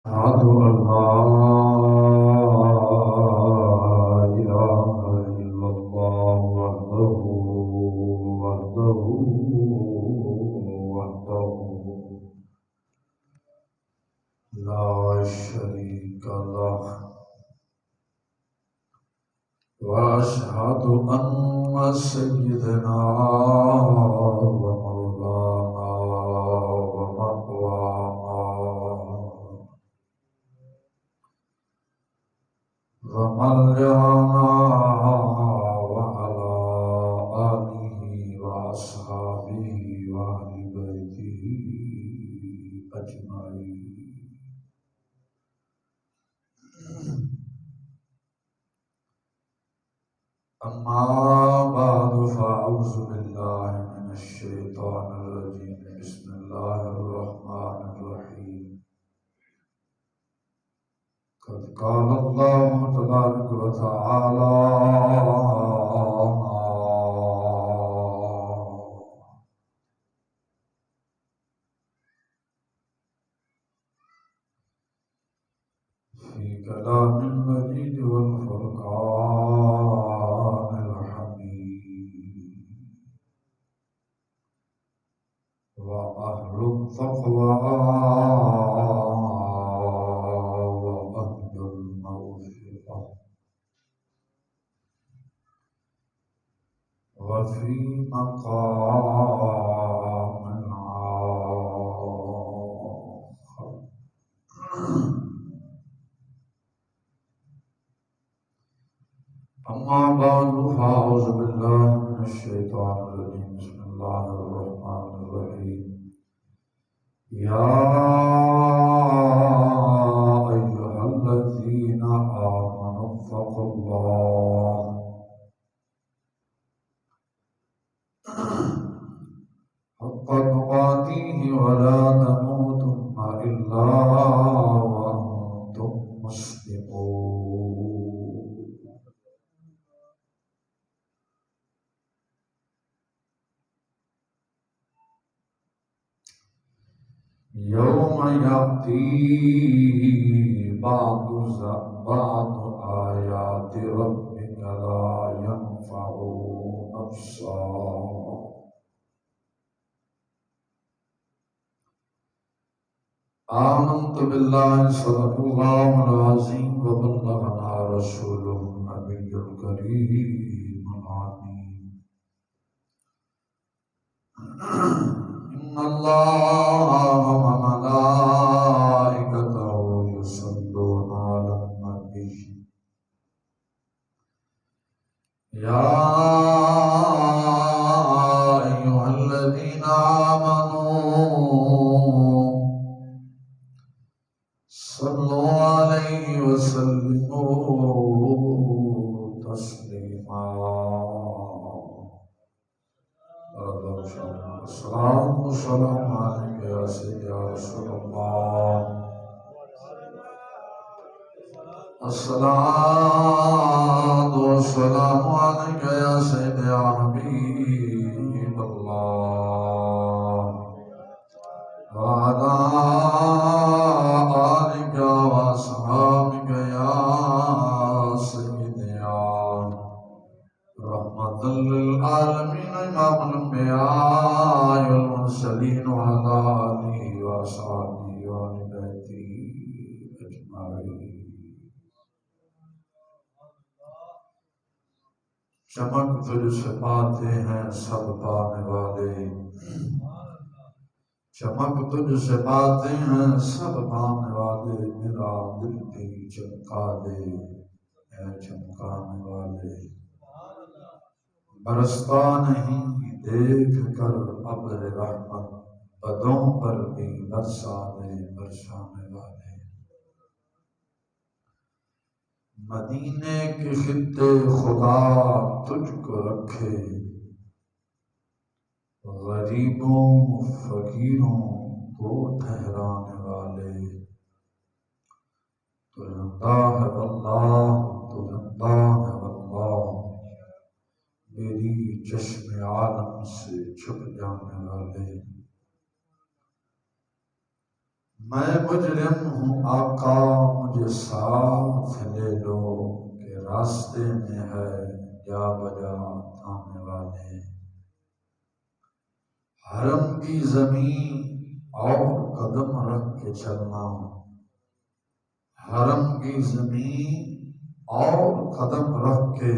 أشهد أن لا إله إلا الله وحده لا شريك له وأشهد أن سيدنا ومولانا ومأوانا ومرجعنا وعلى آله وأصحابه وأهل بيته أجمعين. أما بعد فأعوذ بالله من الشيطان الرجيم. بسم الله الرحمن الرحيم. قد قال الله تبارك وتعالى في كلام المجيد والفرقان الحميد. وأهل التقوى وأهل المغفرة وفي مقام آخر. أما بعد فأعوذ بالله من الشيطان الرجيم. بسم الله الرحمن الرحيم. يا أيها الذين آمنوا اتقوا الله حق تقاته ولا تموتن إلا وأنتم مسلمون. يوم يأتي بعض آيات ربك لا ينفع نفسا آمنت بالله صدق الله العظيم وبلغنا رسوله النبي الكريم العظيم. إن الله وملائكته يصلون على النبي يا أيها الذين آمنوا صلوا عليه وسلموا تسليما. السلام عليك يا سيدي يا رسول الله. الصلاة والسلام عليك يا سيدي يا حبيب الله وعلى آلك وأصحابك يا سيدي يا رحمة للعالمين إمام الأنبياء والمرسلين وعلى آله وأصحابه وأهل بيته أجمعين. چمک تجھ سے پاتے ہیں سب پانے والے، چمک تجھ سے پاتے ہیں سب پانے والے، میرا دل بھی چمکا دے اے چمکانے والے. برستا نہیں دیکھ کر ابر رحمت، بدوں پر بھی برسا دے برسانے والے. مدینے کے خطے خدا تجھ کو رکھے، غریبوں فقیروں کو ٹھہرانے والے. تو زندہ ہے واللہ، تو زندہ ہے واللہ، میری چشم عالم سے چھپ جانے والے. میں مجرم ہوں آقا مجھے ساتھ لے لو کہ راستے میں ہے جا بجا تھامنے والے حرم کی زمین اور قدم رکھ کے چلنا حرم کی زمین اور قدم رکھ کے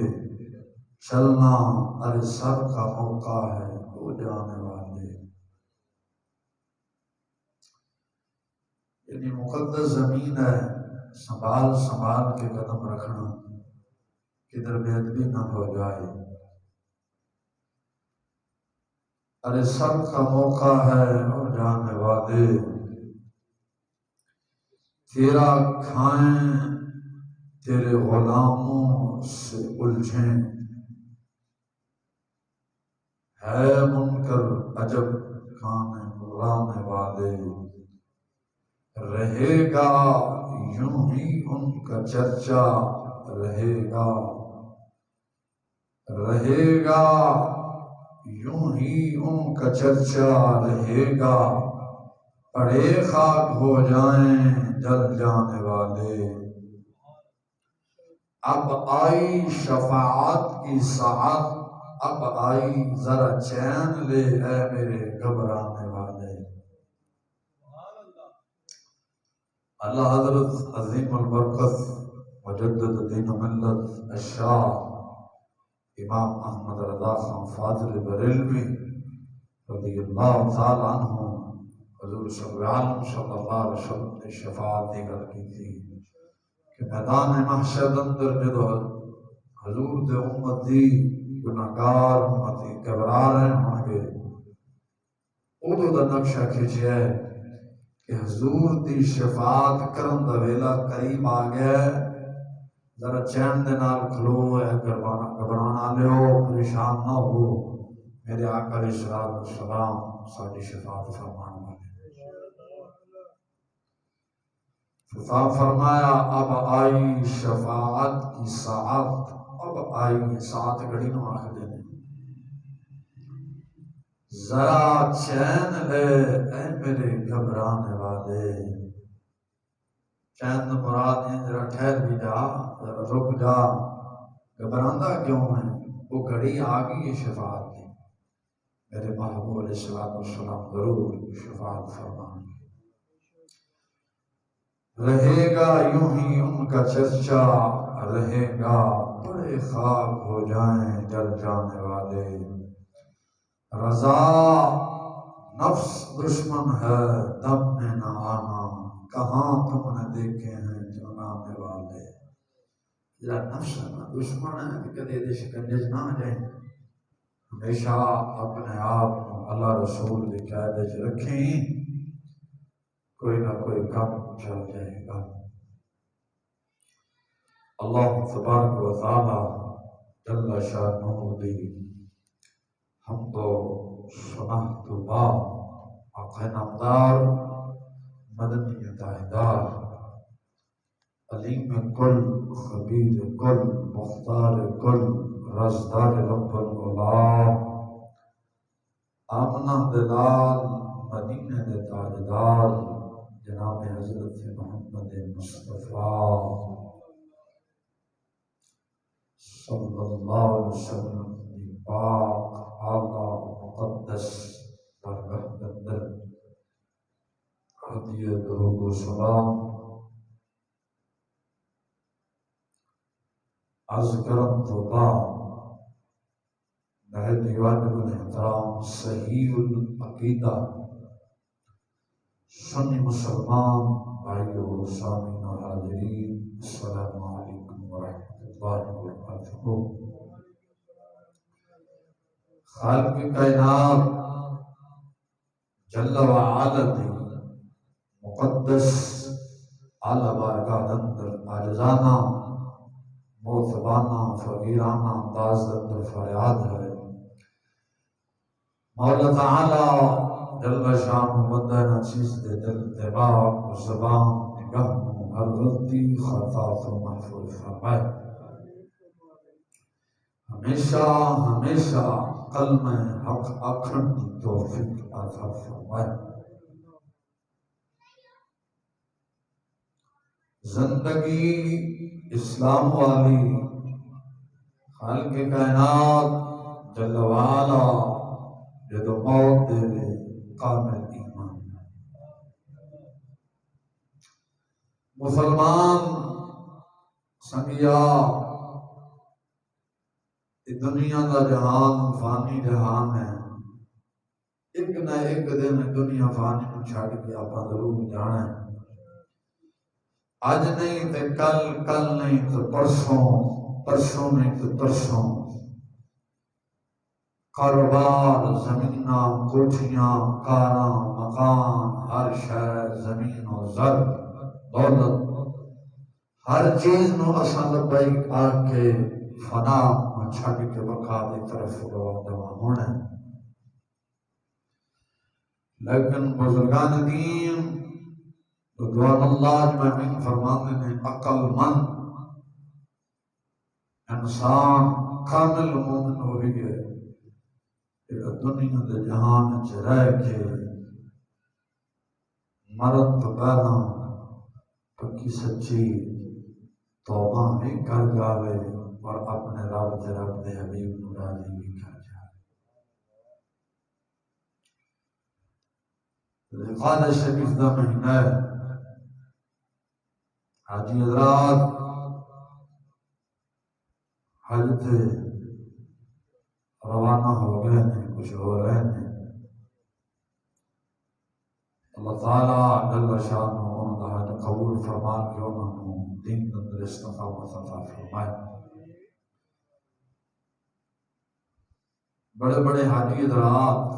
چلنا ارے سر کا موقع ہے ہو جانے والے یعنی مقدس زمین ہے سنبھال سنبھال کے قدم رکھنا کدھر بے ادبی نہ ہو جائے ارے سب کا موقع ہے ہو جانے والے تیرا کھائیں تیرے غلاموں سے الجھیں ہے منکر عجب کھانے بلانے والے رہے گا یوں ہی ان کا چرچا رہے گا یوں ہی ان کا چرچا رہے گا پڑے خاک ہو جائیں جل جانے والے اب آئی شفاعت کی ساعت اب آئی ذرا چین لے اے میرے گھبرانے والے اللہ حضرت عظیم البرکت مجدد دین و ملت الشاہ امام احمد رضا خان فاضل بریلوی رضی اللہ تعالیٰ عنہ حضور صلی اللہ علیہ وسلم نے شفاعت دیگر کی تھی کہ میدان محشر اندر جدو حضور دے امتی گناہگار امتی گھبرا رہے ہوں گے ادو دا نقشہ کھینچیا ہے کہ حضور دی شفاعت کرن دا ویلا قریب آ گیا ذرا چین دے نال کھلو ہے گھبرانا لیو پریشان نہ ہو میرے آقا علیہ السلام ساری شفاعت فرمان والے فرمایا اب آئی شفاعت کی ساعت اب آئی ساعت گھڑی نو آخر دینے ذرا چین لے اے میرے گھبرانے والے چین مراد ہے ذرا ٹھہر بھی جا ذرا رک جا گھبراندہ کیوں ہے وہ گھڑی آ گئی ہے شفاعت کی میرے محبوب علیہ السلام ضرور شفاعت فرمائیں رہے گا یوں ہی ان کا چرچا رہے گا بڑے خاک ہو جائیں جل جانے والے رضا نفس دشمن ہے دم میں نہ آنا کہاں تم نے دیکھے ہیں جنانے والے جا نفس دشمن ہے کہ کدے دے شکنجے نہ جائیں ہمیشہ اپنے آپ اللہ رسول کی قیادت وچ رکھیں کوئی نہ کوئی کام چل جائے گا اللہ تبارک و تعالی جل شانہ دی ہم تو سنہ تو با آقا نامدار مدنی تاہدار علیم کل خبیر کل مختار کل رزدار رب العلا آمنہ دلال مدینہ دے تاجدار جناب حضرت محمد مصطفیٰ صلی اللہ علیہ وسلم کی پاک اعلیٰ مقدس برگاہ اندر ہدیہ درود و سلام عرض کرم تو بعد میرے دیوان الاحترام صحیح العقیدہ سنی مسلمان بھائیو سامعین و حاضرین السلام علیکم ورحمۃ اللہ وبرکاتہ خالق کائنات جل وعلا دی مقدس اعلی بارگاہ اندر عاجزانہ موثبانہ فقیرانہ انداز اندر فریاد ہے مولا تعالی جل شان بندہ نہ چیز دے دل دماغ زبان نگاہ ہر غلطی خطا تو محفوظ فرمائے ہمیشہ ہمیشہ قلم حق اکھن کی توفیق عطا فرمائے زندگی اسلام والی خالق کائنات جل وعلا جدو موت دے دے کامل ایمان مسلمان سنگیا دنیا دا جہان فانی جہان ہے، ایک نہ ایک دن دنیا فانی کو چھڑ کے آپ ضرور جانا ہے۔ آج نہیں تو کل، کل نہیں تو پرسوں، پرسوں نہیں تو ترسوں، کاروبار، زمیناں، کوٹھیاں، کاراں، مکان، ہر شہر، زمین و زر، دولت، ہر چیز نو اساں لبیک آ کے فنا چھڑ کے بقا دی طرف رواں ہونا ہے۔ لیکن بزرگان دین رضوان اللہ اجمعین فرماتے ہیں عقل مند انسان کامل مومن ہوئی ہے کہ دنیا دے جہان چ رہ کے مرد تو پہلا پکی سچی توبہ بھی کر جاوے اور اپنے رب دے حبیب نو راضی بھی کر جائے۔ ذوالقعدہ شریف دا مہینہ ہے، حاجی حضرات حج تے روانہ ہو گئے ہیں، کچھ ہو رہے ہیں۔ اللہ تعالیٰ جل شانہ انہاں دا حج قبول فرما کے انہاں نوں دین اندر استقامت عطا فرمائے۔ بڑے بڑے حاجی حضرات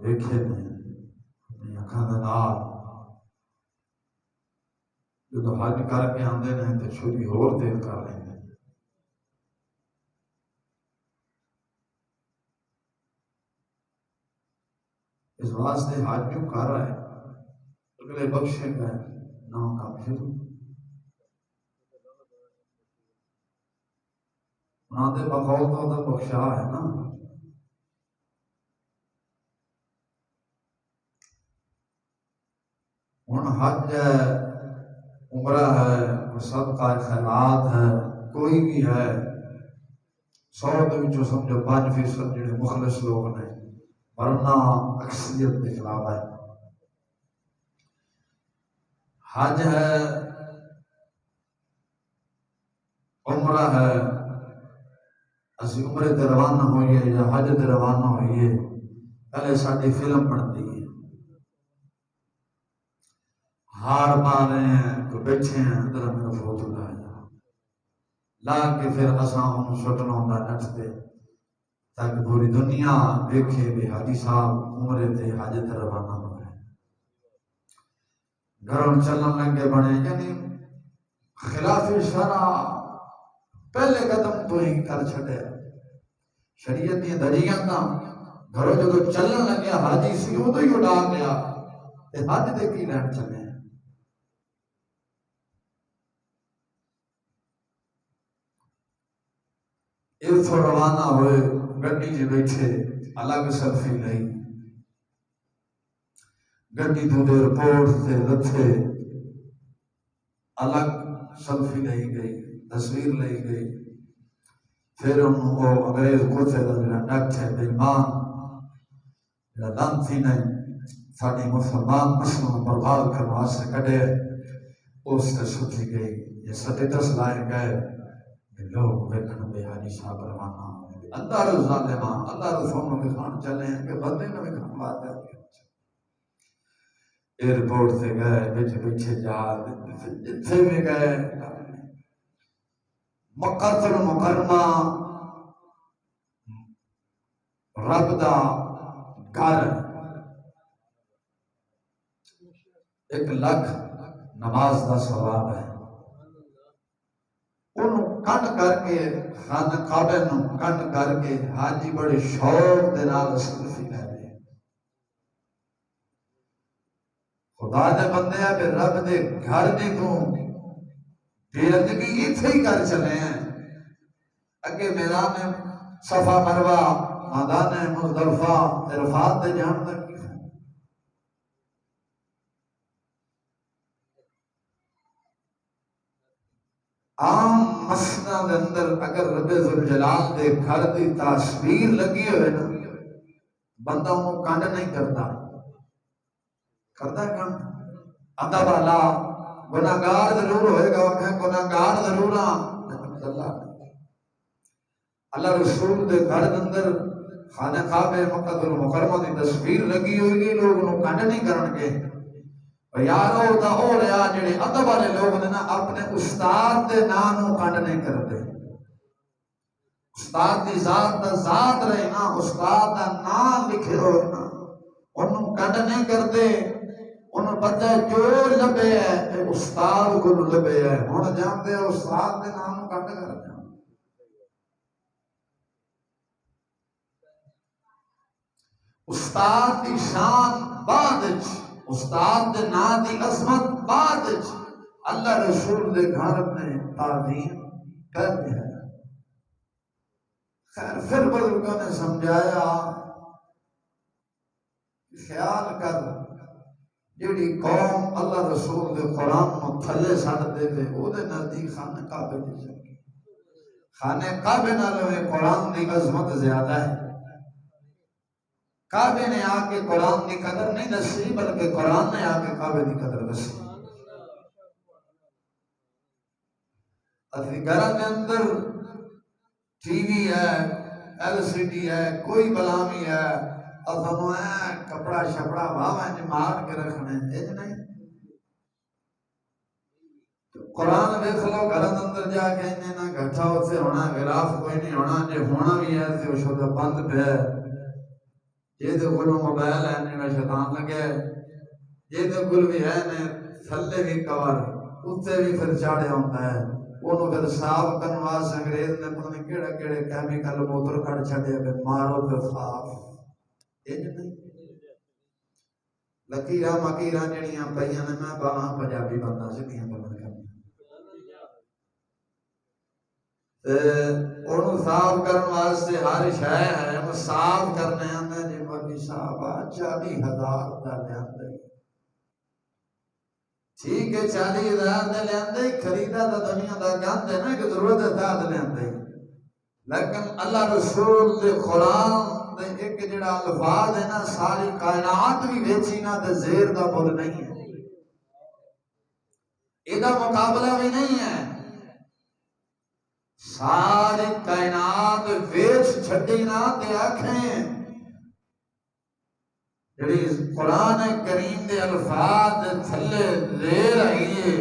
دیکھے نے اپنی اکھاں دے نال، جدو حج کر کے آندے نے تے چھری ہور تیز کر رہے ہیں۔ اس واسطے حج کیوں کر رہا ہے؟ اگلے بخشے گئے نہ کام شروع نہ دے بقول تو دا بخشا ہے نا۔ ہن حج ہے، عمرہ ہے، صدقہ خیرات ہے، کوئی بھی ہے، 100 دے وچوں سمجھو 5% جڑے مخلص لوگ نے، ورنہ اکثریت کے خلاف ہے۔ حج ہے، عمرہ ہے، اسی عمرے تے روانہ ہوئیے یا حج تے روانہ ہوئیے، پہلے ساڈی فلم بنتی ہے، ہار پا رہے ہیں، کوئی بیٹھے ہیں اندر میرا فوٹو لا لا کے پھر اساں انہوں سٹنا ہوندا نچتے تاکہ پوری دنیا دیکھے بھی حاجی صاحب عمرے تے حج تے روانہ ہو گئے، گھروں چلن لگے بنے، یعنی خلاف شرع پہلے قدم تو ہی کر چھڑے۔ شریعت دی دریاں تاں گھروں جدو چلن لگیا حاجی سی ادو ہی اڑا گیا تے حج دے کی لین چلے۔ اتھوں روانہ ہوئے، گڈی جی بیٹھے، الگ سیلفی لئی، گڈی تو ایئرپورٹ سے لتھے، الگ سیلفی لئی گئی، تصویر لئی گئی۔ پھر انہوں وہ انگریز کتے کا جڑا نٹ ہے بےمان جڑا لانتی نے ساڈی مسلمان نسلوں برباد کرنے واسطے کڈے، اس سے سٹی گئی، یہ سٹیٹس لائے گئے کہ لوگ ویکھن بے حاجی صاحب روانہ ہوئے۔ اللہ رضا ظالمان، اللہ رسول میں کھان چلے ہیں کہ بندے میں کھان بات ہے۔ ایئرپورٹ سے گئے، بیٹھے بیٹھے جہاز جتھے بھی گئے، مکہ المکرمہ رب دا گھر، 1,00,000 نماز دا ثواب ہے۔ انہوں کنڈ کر کے خانہ کعبہ نوں کنڈ کر کے حاجی بڑے شوق دے نال سیلفی لے رہے۔ خدا دے بندے ہیں کہ رب دے گھر دی تو بے ادبی اتھے ہی کر چلے ہیں۔ اگے میدان صفا مروہ، میدان مزدلفہ، عرفات دے جان تک کی ہے۔ عام مسجداں دے اندر اگر رب ذوالجلال دے گھر دی تصویر لگی ہوئے نا بندہ انہوں کنڈ نہیں کرتا کنڈ ادب والا گناہگار ضرور ہوئے گا میں گناہگار ضرور ہاں اللہ رسول دے گھر دے اندر خانہ کعبہ مکہ المکرمہ دی تصویر لگی ہوئی گی لوگ انہوں کنڈ نہیں کرن گے یارو دا ہو رہا جڑے ادب والے لوگ نے نا اپنے استاد دے نام کنڈ نہیں کرتے استاد دی ذات دا ذات رہے نا استاد دا نام لکھے ہوئے نا انہوں کنڈ نہیں کرتے انہوں پتہ جو لبے ہے استاد کو لبے ہے ہن جانتے ہیں استاد دے نام کنڈ کرتے ہیں استاد دی شان بعد استاد دے نا دی عظمت بعد اللہ رسول دے گھر میں تعظیم کر دیا خیر پھر بزرگوں نے سمجھایا خیال کر جیڑی قوم اللہ رسول دے قرآن کو تھلے سڑ دے دے او دے نزدیک خانہ کعبہ دی سکی خانہ کعبہ نالوں میں قرآن دی عظمت زیادہ ہے کعبے نے آ کے قرآن کی قدر نہیں دسی بلکہ قرآن نے آ کے کعبے کی قدر دسی اسی گھر کے اندر ٹی وی ہے ایل سی ڈی ہے کوئی بلامی ہے اور کپڑا شپڑا واہ مار کے رکھنے نہیں قرآن دیکھ لو گھر اندر جا کے نہ گھٹا سے ہونا غلاف کوئی نہیں ہونا جو ہونا بھی ہے تو شدہ بند پہ ہے یہ تو کلو موبائل ہے نینا شیطان لگے یہ تو کل بھی ہے نے تھلے بھی کور اتنے بھی پھر چاڑے ہوتا ہے انہوں پھر صاف کنواس انگریز نے پتہ کیڑا کیڑے کیمیکل موتر کٹ چھڑے پہ مارو تو صاف یہ نہیں لکیرہ مکیرہ جڑیاں پہیاں نے میں باہاں پنجابی بندہ سے دیاں بلند کرنا انہوں صاف کرنے واسطے ہر شے ہے وہ صاف کرنے آنے جی مکی صاحب 40,000 دا لے آندے ٹھیک ہے 40,000 دے لے آندے خریدا دا دنیا دا گند ہے نا کہ ضرورت ہے دا لے آندے لیکن اللہ رسول دے قرآن دے ایک جڑا الفاظ ہے نا ساری کائنات بھی ویچی نا دے زیر دا بول نہیں ہے ایدہ مقابلہ بھی نہیں ہے ساری کائنات ویچ چھٹی نہ دے آنکھیں جڑی قرآن کریم دے الفاظ تھلے لے رہی ہے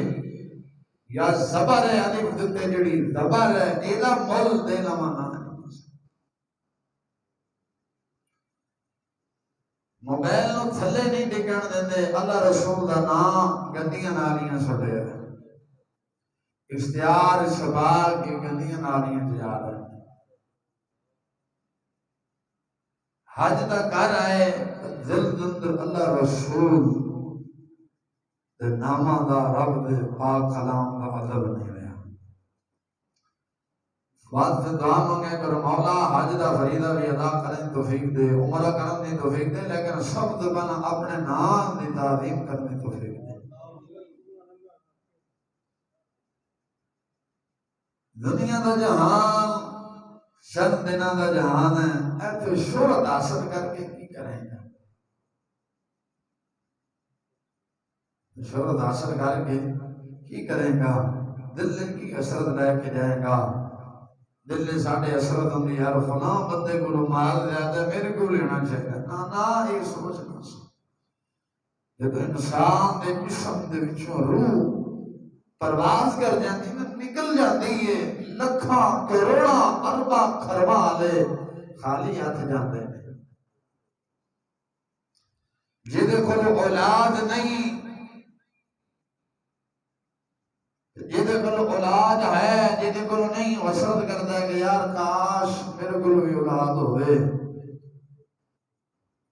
یا زبر ہے علف دیتے جڑی زبر ہے ایدہ مول دے نمانا موبائل نو تھلے نہیں ڈکن دیندے اللہ رسول دا نام گندیاں نالیاں سٹے ہیں اشتہار شباب کی گندیاں نالیاں جا رہے ہیں حج دا کر آئے دل دندر اللہ رسول دے نامہ دا رب دے پاک کلام دا عذب نہیں رہا بات سے دعا مانگے کر مولا حج دا فریضہ بھی ادا کریں توفیق دے عمرہ کرن دی توفیق دے لیکن سب زبانہ اپنے نام دی تعظیم کرنے توفیق دے دنیا دا جہان چند دنوں دا جہان ہے اے تو شہرت حاصل کر کے کی کریں گا شہرت حاصل کر کے کی کریں گا دل کی حسرت لے کے جائے گا دل ساڑھے حسرت ہوندی یار فلاں بندے کو مال زیادہ میرے کو لینا چاہیے نا یہ سوچ نہ سو جب انسان دے جسم دے وچوں روح پرواز کر جاتی نا نکل جاتی ہے لکھاں کروڑاں ارباں خرباں لے خالی ہاتھ جاندے ہیں جدے کو اولاد نہیں جدے کو اولاد ہے جدے کو نہیں حسرت کرتا ہے کہ یار کاش میرے کو بھی اولاد ہوئے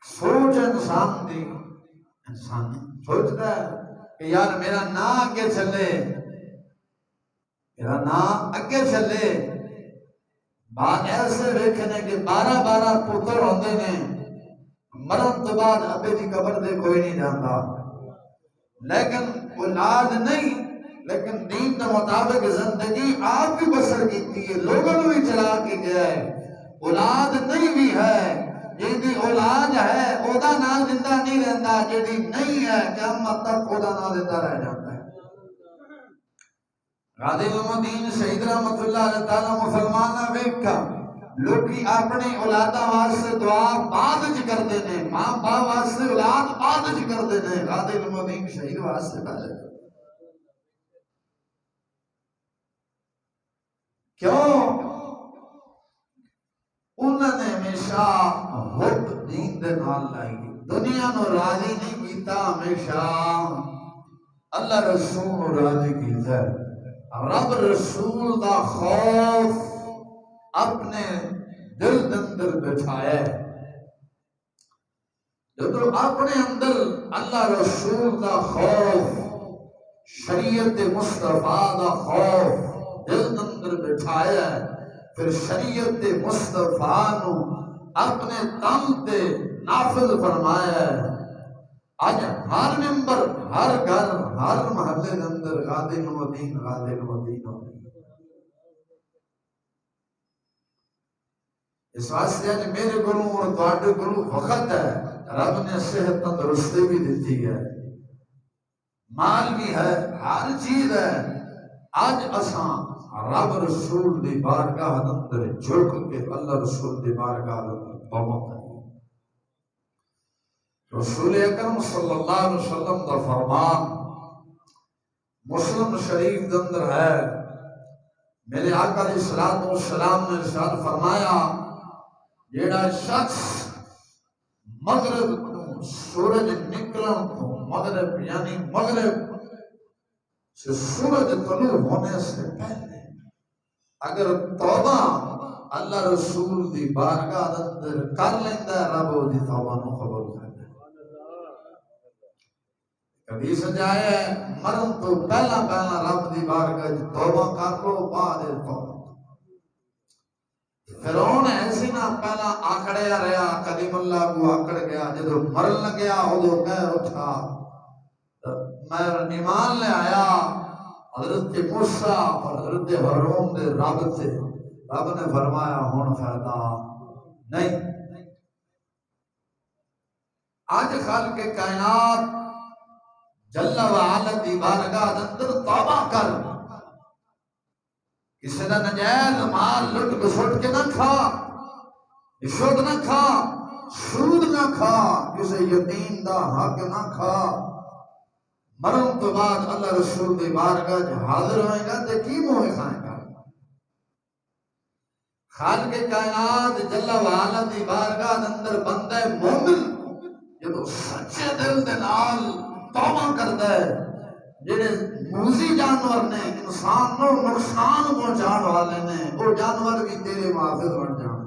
سوچ انسان دی انسان سوچتا ہے کہ یار میرا نا آگے چلے میرا نا اگے چلے بات ایسے دیکھنے کہ 12 پتر ہوندے نے مرن تو بعد ابے دی قبر دے کوئی نہیں جانتا لیکن اولاد نہیں لیکن دین کے مطابق زندگی آپ بھی بسر کی ہے، لوگوں نے بھی چلا کے گیا ہے۔ اولاد نہیں بھی ہے، جیدی اولاد ہے اودا نال زندہ نہیں رہتا، جیدی نہیں ہے قیامت تک اودا نال زندہ رہ جاتا ہے۔ غازی المدین شہید رحمت اللہ علیہ تعالیٰ مسلمانہ ویکھا لوگی اپنے اولادہ واسطے دعا بعد چ کرتے ہیں، ماں باپ واسطے اولاد بعد چ کرتے ہیں، غازی المدین شہید واسطے پہلے۔ کیوں؟ انہوں نے ہمیشہ حب دین دے نال لائی، دنیا نو راضی نہیں کیتا، ہمیشہ اللہ رسول نو راضی کیتا ہے۔ رب رسول دا خوف اپنے دل اندر بٹھایا ہے۔ جب اپنے اندر اللہ رسول دا خوف، شریعت مصطفیٰ دا خوف دل اندر بٹھایا ہے، پھر شریعت مصطفیٰ نو اپنے تن تے نافذ فرمایا ہے۔ آج ہر ممبر، ہر گھر، ہر محلے کے اندر غازی المدین، غازی المدین ہو رہی ہے۔ اس واسطے آج میرے گلوں اور تواڈے گلوں وقت ہے، رب نے صحت تندرستی بھی دیتی ہے، مال بھی ہے، ہر چیز ہے۔ آج اساں رب رسول دی بارگاہ اندر جھک کے اللہ رسول دی بارگاہ اندر بہت ہے۔ رسول اکرم صلی اللہ علیہ وسلم دا فرمان مسلم شریف دے اندر ہے، میرے آقا علیہ الصلوۃ والسلام نے ارشاد فرمایا، جیڑا شخص مغرب تو سورج نکلن تو مغرب یعنی مغرب سے سورج طلوع ہونے سے پہلے اگر توبہ اللہ رسول دی بارگاہ اندر کر لیندا ہے، رب دی توبہ نو قبول کرے۔ حدیث جائے ہے مرن تو پہلا رب دی بارگاہ توبہ کر لو، بعد توبہ۔ فرعون ایسی نہ پہلا آکڑیا رہا، کلیم اللہ کو آکڑ گیا، جدو مرن لگیا ادو کہہ اٹھا میں ایمان لے آیا حضرت موسیٰ اور حضرت ہارون دے رب سے۔ رب نے فرمایا ہون فائدہ نہیں۔ آج خالق کائنات جل وعلا دی بارگاہ اندر توبہ کر، کسی دا نجائز مال لٹ گسٹ کے نہ کھا، رشوت نہ کھا، سود نہ کھا، کسی یتیم دا حق نہ کھا۔ مرن تو بعد اللہ رسول دی بارگاہ حاضر ہوئے گا تے کی موہ کھائے گا؟ خالق کائنات جل وعلا دی بارگاہ اندر بندہ مومن جب سچے دل دے نال توبہ کرتا ہے، جڑے موذی جانور نے انسان کو نقصان پہنچان والے نے وہ جانور بھی تیرے محافظ بن جان۔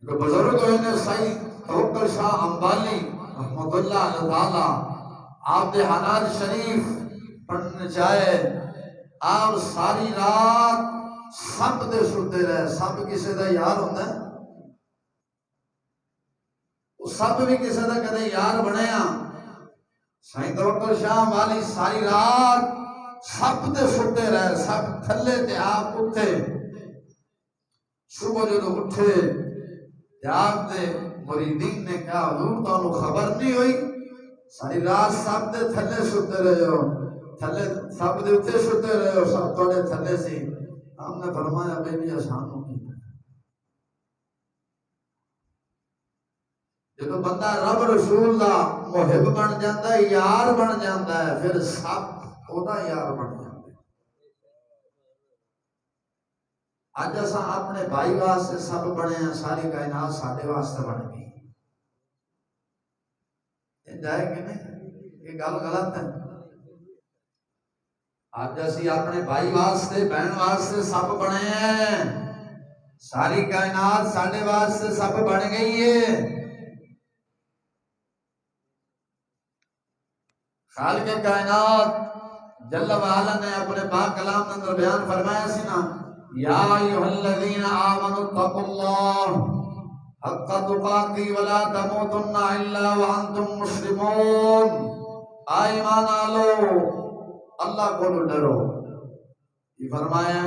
ایک بزرگ ہوئے نے سعید توکل شاہ امبالی رحمت اللہ علیہ تعالیٰ، آپ دے حالات شریف پڑھنے چاہے، آپ ساری رات سب دے سوتے رہے۔ سب کسی دا یار ہوتا ہے، سب بھی کسی دا کدے یار بنیا۔ سائیں توکل شاہ والی ساری رات سب تے سوتے رہے، سب تھلے تے آپ اٹھے۔ صبح جدو اٹھے تے آپ دے مریدین نے کہا حضور تانوں خبر نہیں ہوئی؟ ساری رات سب دے تھلے سوتے رہے ہو، تھلے سب دے اٹھے سوتے رہے ہو، سب توڑے تھلے سی۔ ہم نے فرمایا بے بھی آسانوں کی جب بندہ رب رسول دا محب بن جاتا ہے، یار بن جاتا ہے، پھر سب اودا یار بن جاتا ہے۔ آج اساں اپنے بھائی واسطے سب بنے ہیں، ساری کائنات ساڈے واسطے بن گئی۔ یہ جائے کہ نہیں؟ یہ گل غلط ہے۔ آج اسی اپنے بھائی واسطے بہن واسطے سب بنے ہیں، ساری کائنات ساڈے واسطے سب بن گئی ہے۔ خالق کائنات جل وعلا نے اپنے پاک کلام اندر بیان فرمایا سی نا، یا ایھا الذین آمنوا اتقوا اللہ حق تقاته ولا تموتن الا وانتم مسلمون۔ ایمان آلو اللہ کو ڈرو. یہ فرمایا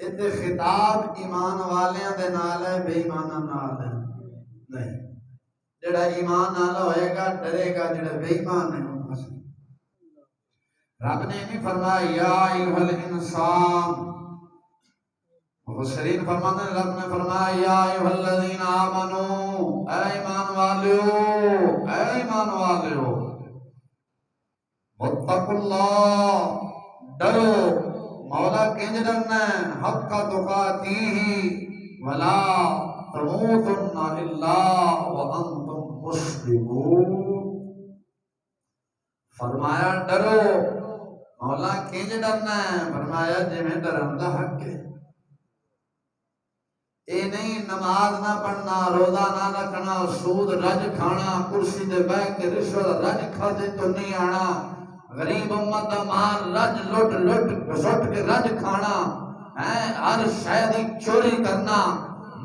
اتنے خطاب ایمان والیاں دے نال ہے، بے ایماناں نال ہے نہیں. جڑا ایمان والا ہوئے گا ڈرے گا، جڑا بے ایمان ہے وہ پھنسے. رب نے نہیں فرمایا یا ایھا الانسان، مفسرین فرماتے ہیں رب نے فرمایا یا ایھا الذین آمنو، اے ایمان والیو، اے ایمان والیو، واتقوا اللہ، ڈرو مولا کنج ڈرنا ہے، حق تقاتیہ ولا تموتن الا وانتم مسلمون. فرمایا ڈرو مولا کنج ڈرنا ہے، فرمایا جی میں ڈرن دا حق ہے. اے نہیں نماز نہ پڑھنا، روزہ نہ رکھنا، سود رج کھانا، کرسی دے بہ کے رشوت رج کھاتے تو نہیں آنا، غریب امت دا مال رج لٹ لٹ سٹ کے رج کھانا، ہر شے دی چوری کرنا،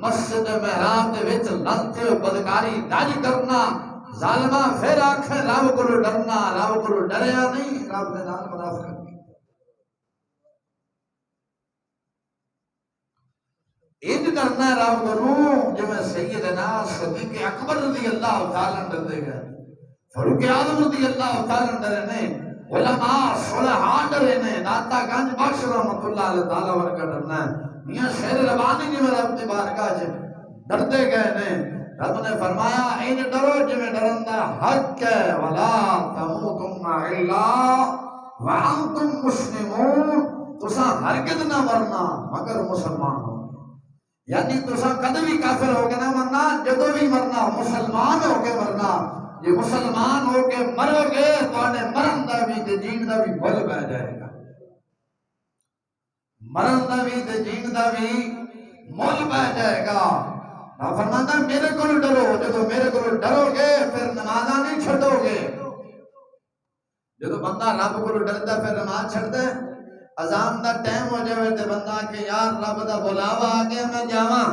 مسجد محراب دے وچ لنتے بدکاری رج کرنا. ظالمہ پھر آکھے رب کو ڈرنا، رب کو ڈریا نہیں، رب دے نال منافقت کی. انج کرنا ہے رب کو جو میں سیدنا صدیق اکبر رضی اللہ تعالیٰ عنہ ڈردے گئے، فاروق اعظم رضی اللہ تعالیٰ عنہ ڈرے نے، علماء صلحاء ڈرے نے، داتا گنج بخش رحمت اللہ علیہ تعالیٰ ورگا ڈرنا ہے. میاں شیر ربانی جی میں رب دی بارگاہ چ ڈردے گئے نے. رب نے فرمایا این ڈرو جو میں ڈرندہ حق ہے، ولا تموتن الا وانتم مسلمون، تساں ہرگز نہ مرنا مگر مسلمان ہو. یعنی تساں کدے بھی کافر ہو کے نہ مرنا، جدو بھی مرنا مسلمان ہو کے مرنا. یہ مسلمان ہو کے مرو گے تواڈے مرن دا بھی تے جین دا بھی مل پہ جائے گا. مرن دا بھی تے جین دا بھی مل پہ جائے گا. فرماتا میرے کو ڈرو، جدو میرے کو ڈرو گے پھر نمازاں نہیں چھڈو گے. جدو بندہ رب کو ڈردا پھر نماز چھڈدا ہے. اذان دا ٹائم ہو جائے تے بندہ کہ یار رب دا بلاوا آ گیا میں جاواں،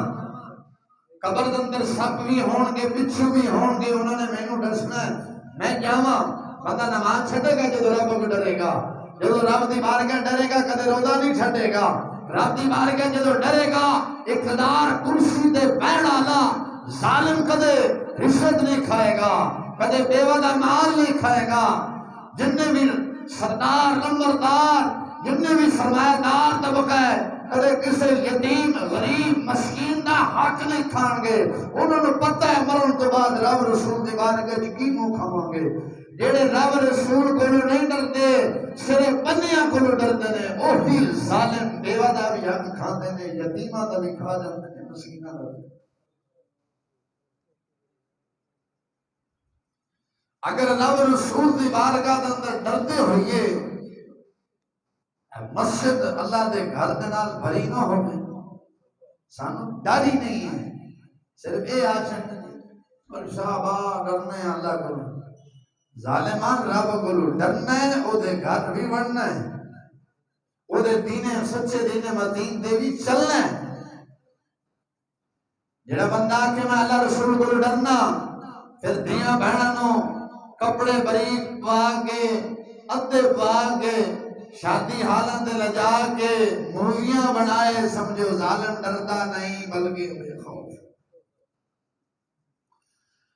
قبر دے اندر سپ بھی ہون گے بچھو بھی ہون گے، انہوں نے مینوں دسنا ہے میں جاواں. بندہ نماز چھڈے گا جدو رب کو ڈرے گا. جدو رب دی بارگاہ ڈرے گا کدے روزہ نہیں چھڈے گا. رب دی بارگاہ جدو ڈرے گا اقتدار کرسی تے بیٹھ والا ظالم کدے رشوت نہیں کھائے گا، کدے بیوہ دا مال نہیں کھائے گا. جننے بھی سردار نمبردار، جننے بھی سرمایہ دار طبقہ ہے، کدے کسی یتیم غریب مسکین دا حق نہیں کھان گے. انہوں نے پتہ ہے مرن تو بعد رب رسول دی بارگاہ دی کی منہ کھاواں گے. جڑے رب رسول کو نہیں ڈرتے صرف بندیاں کو ڈرتے نے، وہی ظالم بیوہ دا بھی حق کھاندے نے، یتیماں دا بھی کھا جاندے نے، مسکیناں دا بھی. اگر رب رسول دی بارگاہ دے اندر ڈرتے ہوئیے، مسجد اللہ دے گھر دے نال بھری نہ ہوگی، سانو ڈر ہی نہیں ہے. صرف اے آچن پر شاہبہ ڈرنا ہے اللہ کو، ظالمان رب کو ڈرنا ہے، او دے گھر بھی بڑھنا ہے، او دے دینے سچے دینے مدین دے بھی چلنا ہے. جڑا بندہ کہ میں اللہ رسول کو ڈرنا، پھر دیاں بہنوں کپڑے بریک پا کے ادھے پا کے شادی حالت لجا کے موویاں بنائے، سمجھو ظالم ڈرتا نہیں بلکہ بے خوف.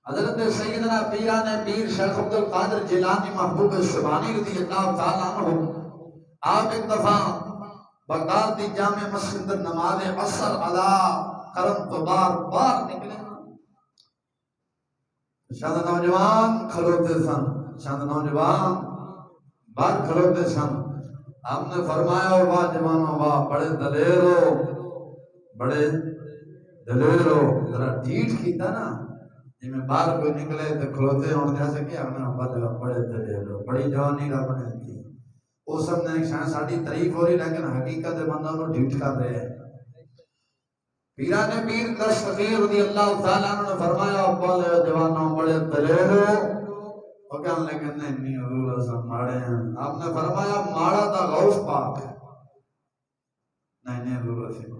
حضرت سیدنا پیران پیر شیخ عبد القادر جیلانی محبوب سبحانی رضی اللہ تعالیٰ عنہ، آپ ایک دفعہ بغداد دی جامع مسجد نماز عصر ادا کرن تو بار نکلے. چند نوجوان کھلوتے سن، چند نوجوان باہر کھلوتے سن. ہم نے فرمایا واہ جوانوں واہ، بڑے دلیر ہو، بڑے دلیر ہو. ذرا ڈھیٹ کیتا نا جی میں باہر کوئی نکلے تو کھلوتے ہوں جیسے کہ ہم نے بڑے دلیر ہو، بڑی جوانی رب نے دی. وہ سب نے شاید ساڑی تعریف ہو رہی لیکن حقیقت بندہ کو ڈھیٹ کر رہے ہیں. پیران پیر دس فقیر رضی اللہ تعالیٰ عنہ نے فرمایا بولے جوانوں بڑے دلیر ہو. وہ کہنے لگے نہیں حضور سب ماڑے ہیں. آپ نے فرمایا ماڑا تا غوث پاک ہے. نہیں حضور سے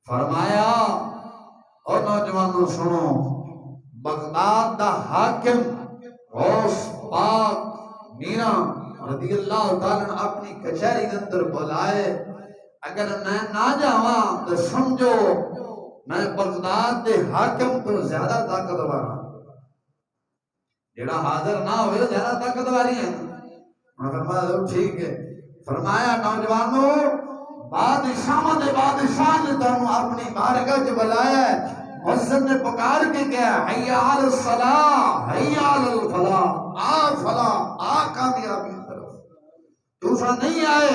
فرمایا اور نوجوانوں سنو، بغداد دا حاکم غوث پاک میرا رضی اللہ تعالیٰ نے اپنی کچہری کے اندر بلائے، اگر میں نہ جاواں تو سمجھو میں بغداد دے حاکم تو زیادہ طاقتور ہاں۔ جڑا حاضر نہ ہوئے زیادہ طاقتواری ہے۔ انہوں نے فرمایا ٹھیک ہے۔ فرمایا نوجوانوں، بادشاہ دے بادشاہ نے تانوں اپنی بارگاہ چ بلایا ہے، مؤذن نے پکار کے کہا حی علی الصلاۃ حی علی الفلاح، آ فلاح آ کامیابی کی طرف۔ دوسرا نہیں آئے،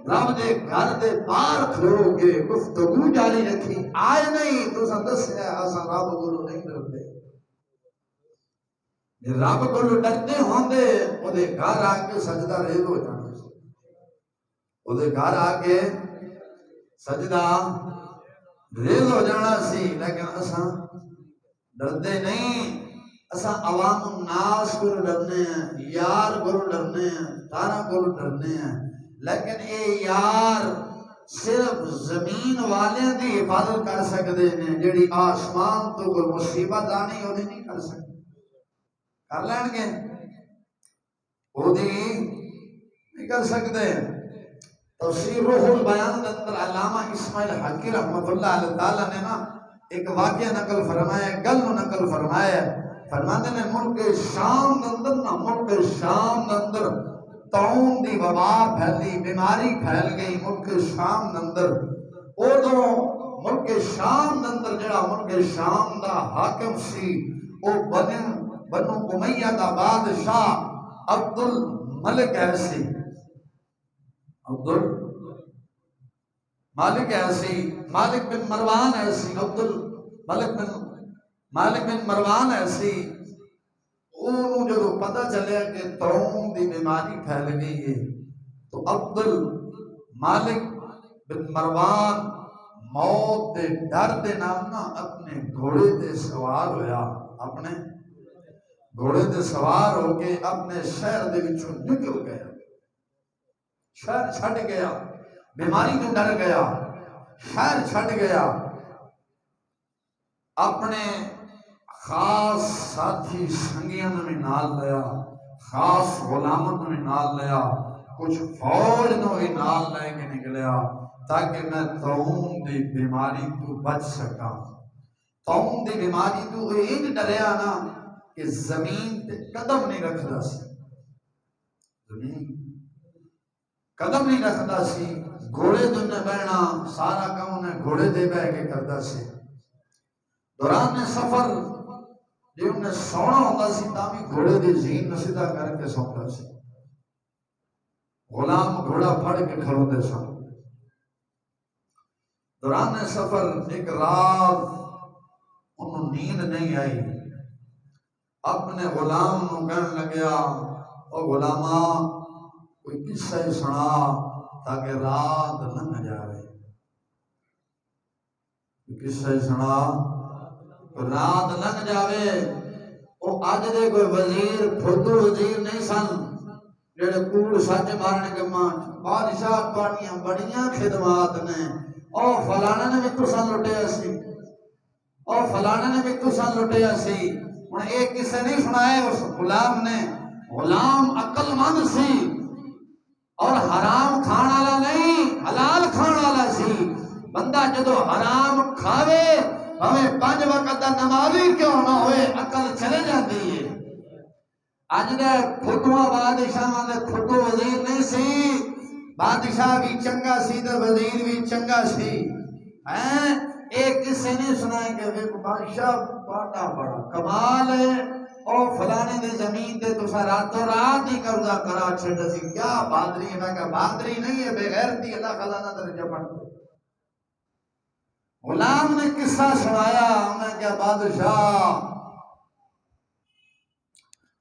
رب دے گھر دے باہر کھلو گے، گفتگو جاری رکھی، آئے نہیں دوسرا دسیا اساں رب کولوں نہیں ڈرتے۔ جے رب کولوں ڈرتے ہوندے او دے گھر آ کے سجدہ ریز ہو جانا، او دے گھر آ کے سجدہ ریز ہو جانا سی، لیکن اساں ڈردے نہیں۔ اساں عوام الناس کو ڈرنے ہیں، یار کو ڈرنے ہیں، تارا کو ڈرنے ہیں، لیکن اے یار صرف زمین والے دی حفاظت کر سکتے ہیں، جڑی آسمان تو کوئی مصیبت آنی انہیں نہیں کر سکتے۔ کر لین گے وہ دی نہیں کر سکتے۔ تفسیر روح البیان کے اندر علامہ اسماعیل حقی رحمۃ اللہ علیہ تعالیٰ نے نا ایک واقعہ نقل فرمایا، گل نقل فرمایا، فرماتے نے ملک شام کے اندر نا، ملک شام کے اندر طاعون دی وبا پھیلی، بیماری پھیل گئی ملک شام کے اندر۔ ادو ملک شام کے اندر جڑا ملک شام دا حاکم سی وہ بنو امیہ دا بادشاہ عبد الملک ایسی، عبد الملک ایسی، مالک بن مروان ایسی، عبد الملک بن مالک بن مروان ایسی، انہوں جو پتہ چلیا کہ طاعون دی بیماری پھیل گئی ہے تو عبد المالک بن مروان موت دے ڈر دے نام نہ اپنے گھوڑے تے سوار ہویا، اپنے گھوڑے تے سوار ہو کے اپنے شہر دے وچوں نکل گیا، شہر چھڑ گیا، بیماری تو ڈر گیا، شہر چھڑ گیا، اپنے خاص ساتھی سنگیاں نے بھی نال لیا، خاص غلاموں نے بھی نال لیا، کچھ فوج نے بھی نال لے کے نکلیا تاکہ میں طاعون دی بیماری تو بچ سکا۔ طاعون دی بیماری تو انج ڈریا نا کہ زمین تے قدم نہیں رکھدا سی، زمین قدم نہیں رکھدا سی، گھوڑے تے نے بہنا، سارا کام نے گھوڑے تے بہ کے کردا سی۔ دوران سفر جے انہیں سونا ہوتا سی تاں بھی گھوڑے دی زین نسیدہ کر کے سوتا سی، غلام گھوڑا پھڑ کے کھڑوندے سن۔ دوران سفر ایک رات انہوں نیند نہیں آئی، اپنے غلام نو کہنے لگیا او غلامہ کوئی قصہ سنا تاکہ رات لنگ جائے، قصہ سنا رات لنگ جاوے۔ وہ اج دے کوئی وزیر پھدو وزیر نہیں سن جڑے کوڑ سچ مارنے کے ماں بادشاہ تواڈیاں بڑیاں خدمات نے، او فلانے نے بھی تساں لٹیا سی، او فلانے نے بھی تساں لٹیا سی۔ ہن ایک قصہ نہیں سنائے اس غلام نے، غلام عقل مند سی اور حرام کھان والا نہیں حلال کھان والا سی۔ بندہ جدو حرام کھاوے ہمیں 5 وقت دا نمازی کیوں نہ ہوئے عقل چلے جاتی ہے۔ اج دے پھٹواں بادشاہ دے پھٹو وزیر نہیں سی، بادشاہ بھی چنگا سی تے وزیر بھی چنگا سی۔ ایک کسی نے سنائے کہ بادشاہ باٹا بڑا کمال ہے، اور فلانے دی زمین تے تسا راتوں رات ہی قبضہ کرا چھڑا سی، کیا بہادری ہے؟ میں کہا بہادری نہیں ہے، بے غیرتی اللہ خزانہ درجہ پڑھتے۔ غلام نے قصہ سنایا، میں کیا بادشاہ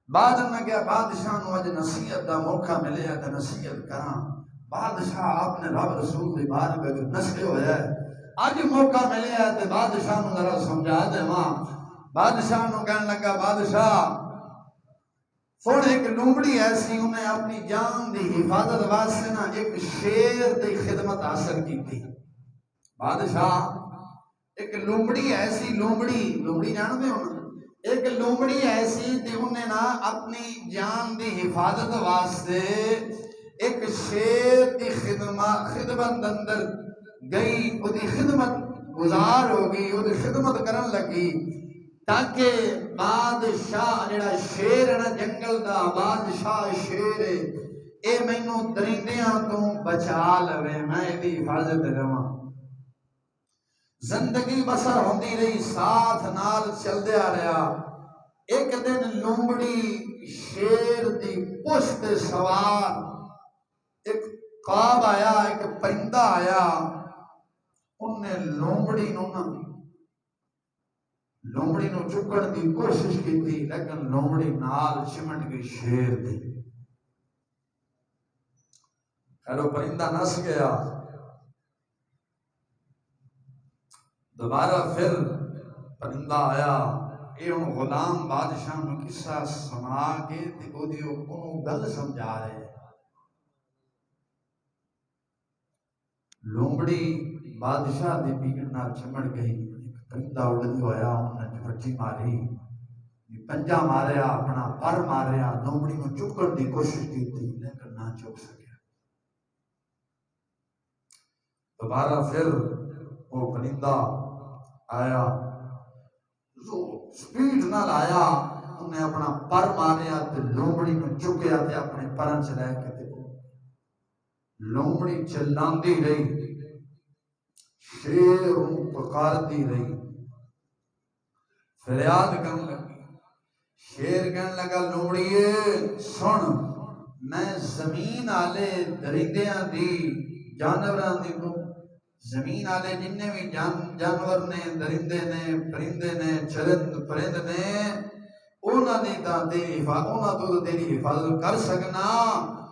بعد میں کیا بادشاہ نو اج نصیحت دا موقع ملے تے نصیحت کراں۔ بادشاہ آپ نے رب رسول دی بارگاہ جو نسے ہویا ہے، اج موقع ملے تے بادشاہ نو ذرا سمجھا دے ماں۔ بادشاہ نو کہنے لگا بادشاہ تھوڑے ایک لومڑی ایسی انہیں اپنی جان دی حفاظت واسطے نا ایک شیر دی خدمت حاصل کی تھی۔ بادشاہ ایک لومڑی ایسی، لومڑی جانتے ہو نا، ایک لومڑی ایسی تھی انہیں نا اپنی جان دی حفاظت واسطے ایک شیر دی خدمت اندر گئی، وہ دی خدمت گزار ہو گئی، وہ دی خدمت کرن لگی تاکہ بادشاہ جڑا شیر ہے نا جنگل دا بادشاہ شیر ہے اے مینوں درندیاں تو بچا لوے، میں دی حفاظت رہواں۔ زندگی بسر ہوندی رہی، ساتھ نال چلدیا رہا۔ ایک دن لومڑی شیر دی پشت سوار ایک خواب آیا، ایک پرندہ آیا، انہیں لومڑی نو چکن دی کوشش کی تھی، لیکن لومڑی نال چمٹ گئی شیر دی۔ خیرو پرندہ نس گیا۔ دوبارہ پھر پرندہ آیا، یہ ان غلام بادشاہ نے قصہ سنا کے انہوں گل سمجھا رہے۔ لومڑی بادشاہ دی پیڑ نال چمڑ گئی، پرندہ اڑدی ہویا، انہیں جھپٹی ماری، پنجا ماریا، اپنا پر ماریا، لومڑی کو چکن دی کوشش کی تھی لیکن نہ چک سکیا۔ دوبارہ پھر وہ پرندہ آیا، سپیڈ نال آیا، انہیں اپنا پر ماریا تے لومڑی کو چکیا تے اپنے پرن چ لے کے لومڑی چلاندی رہی، شیر پکاردی رہی، فریاد کرنے لگی۔ شیر کہنے لگا لومڑیے سن، میں زمین آلے درندیاں دی جانوراں دی تو زمین آلے جننے بھی جانور نے، درندے نے، پرندے نے، چرند پرند نے، انہاں دی تو تیری حفاظت کر سکنا،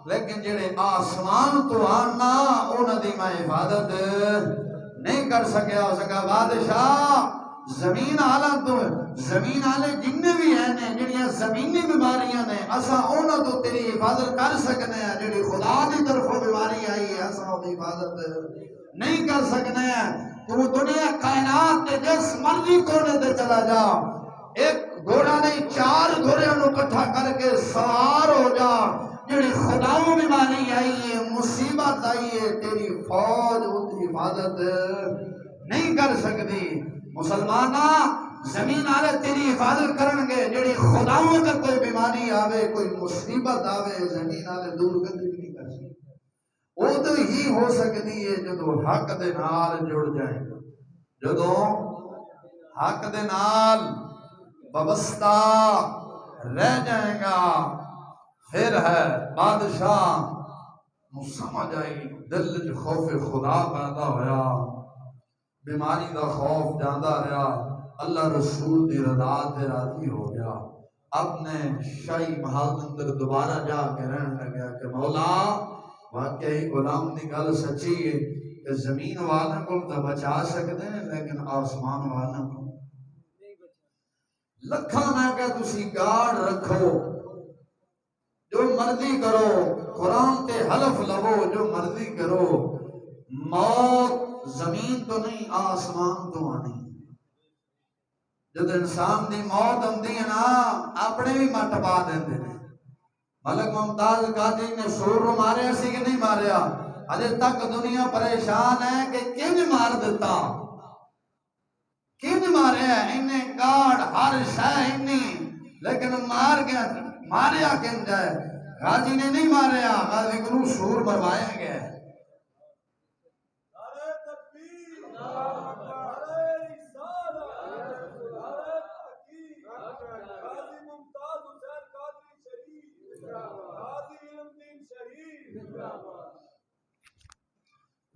لیکن جڑے آسمان تو آنا انہاں دی میں حفاظت نہیں کر سکیا۔ ہو سکا بادشاہ زمین آلہ تو زمین آلے جننے بھی ہیں جڑیاں زمینی بیماریاں نے اساں انہاں تو تیری حفاظت کر سکنے ہیں، جڑی خدا دی طرفوں بیماری آئی ہے اساں وہ حفاظت نہیں کر سکنے ہیں۔ تو دنیا کائنات کے جس مرضی کونے تے چلا جا، ایک گھوڑا نہیں 4 گھوڑیاں نو اکٹھا کر کے سوار ہو جا، جڑی خداؤں بیماری آئی ہے، مصیبت آئی ہے، تیری فوج اس کی حفاظت نہیں کر سکتی۔ مسلمانہ زمین آلے تیری حفاظت کرن گے، جڑی خداؤں کا کوئی بیماری آوے، کوئی مصیبت آوے، زمین آلے دور کدی بھی نہیں کر سکتے۔ وہ تو ہی ہو سکتی ہے جدو حق دے نال جڑ جائے گا، جدو حق دے نال وابستہ رہ جائے گا، پھر ہے بادشاہ سمجھ آئی، دل خوف خدا پیدا ہویا، بیماری دا خوف جاندہ رہا، اللہ رسول دی رضا تے راضی ہو گیا، اپنے شاہی محل اندر دوبارہ جا کے رہنے لگا کہ مولا واقعی غلام دی گل سچی ہے کہ زمین والوں کو تو بچا سکتے ہیں لیکن آسمان والوں کو لکھاں میں کہ تسی گارڈ رکھو، جو مرضی کرو، قرآن تے حلف لو، جو مرضی کرو، موت زمین تو نہیں آسمان تو آنی۔ جب انسان دی موت ہوندی ہے نا اپنے بھی مٹ پا دیندے نے۔ ملک ممتاز قادری نے سور رو ماریا سی کہ نہیں ماریا؟ ابھی تک دنیا پریشان ہے کہ کنج مار دیتا، کنج ماریا، انہیں گاڑ ہر شے انہیں، لیکن مار گیا، ماریا کنج ہے؟ غازی نے نہیں ماریا، غازی کو سور مروایا گیا۔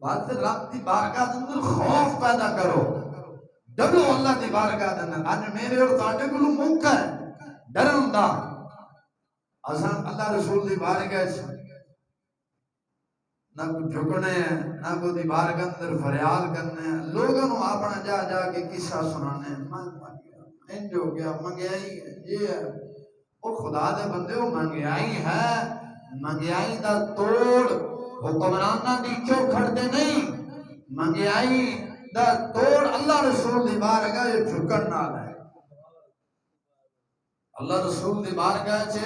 بات رب دی بارگاہ اندر خوف پیدا کرو، ڈرو اللہ دی بارگاہ اندر۔ آج میرے اور تاڑے کو موقع ہے ڈرن دا، آسان اللہ رسول دی بارگاہ نہ کوئی جھکنے ہیں، نہ کوئی دی بارگاہ اندر فریاد کرنے ہیں، لوگوں نے اپنا جا جا کے قصہ سنانے ہیں، انج ہو گیا، منگیائی ہے، یہ ہے، وہ خدا دے بندے وہ منگیائی ہے، منگیائی دا توڑ حکمرانہ دی چوکھڑ دے نہیں، منگیائی دا توڑ اللہ رسول دی بارگاہ یہ جھکن نہ ہے۔ اللہ رسول دی بارگاہ چ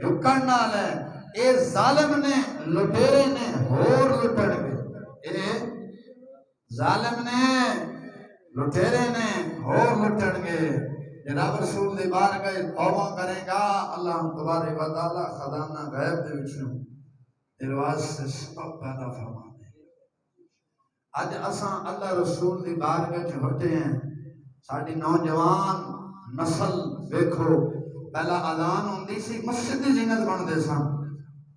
جھکن نال ہے اے ظالم نے لٹیرے نے ہور لٹن گے اے ظالم نے لٹیرے نے ہور لٹن گے جناب رسول دی بارگاہ توبہ کرے گا اللہ تبارک و تعالی خزانہ غیب دے وچوں دروازے سے سبب پیدا فرما دے اج اساں اللہ رسول دی بارگاہ چ ہٹے ہیں ساڈی نوجوان نسل دیکھو پہلا اذان ہوندی سی مسجد دی زینت بندے سن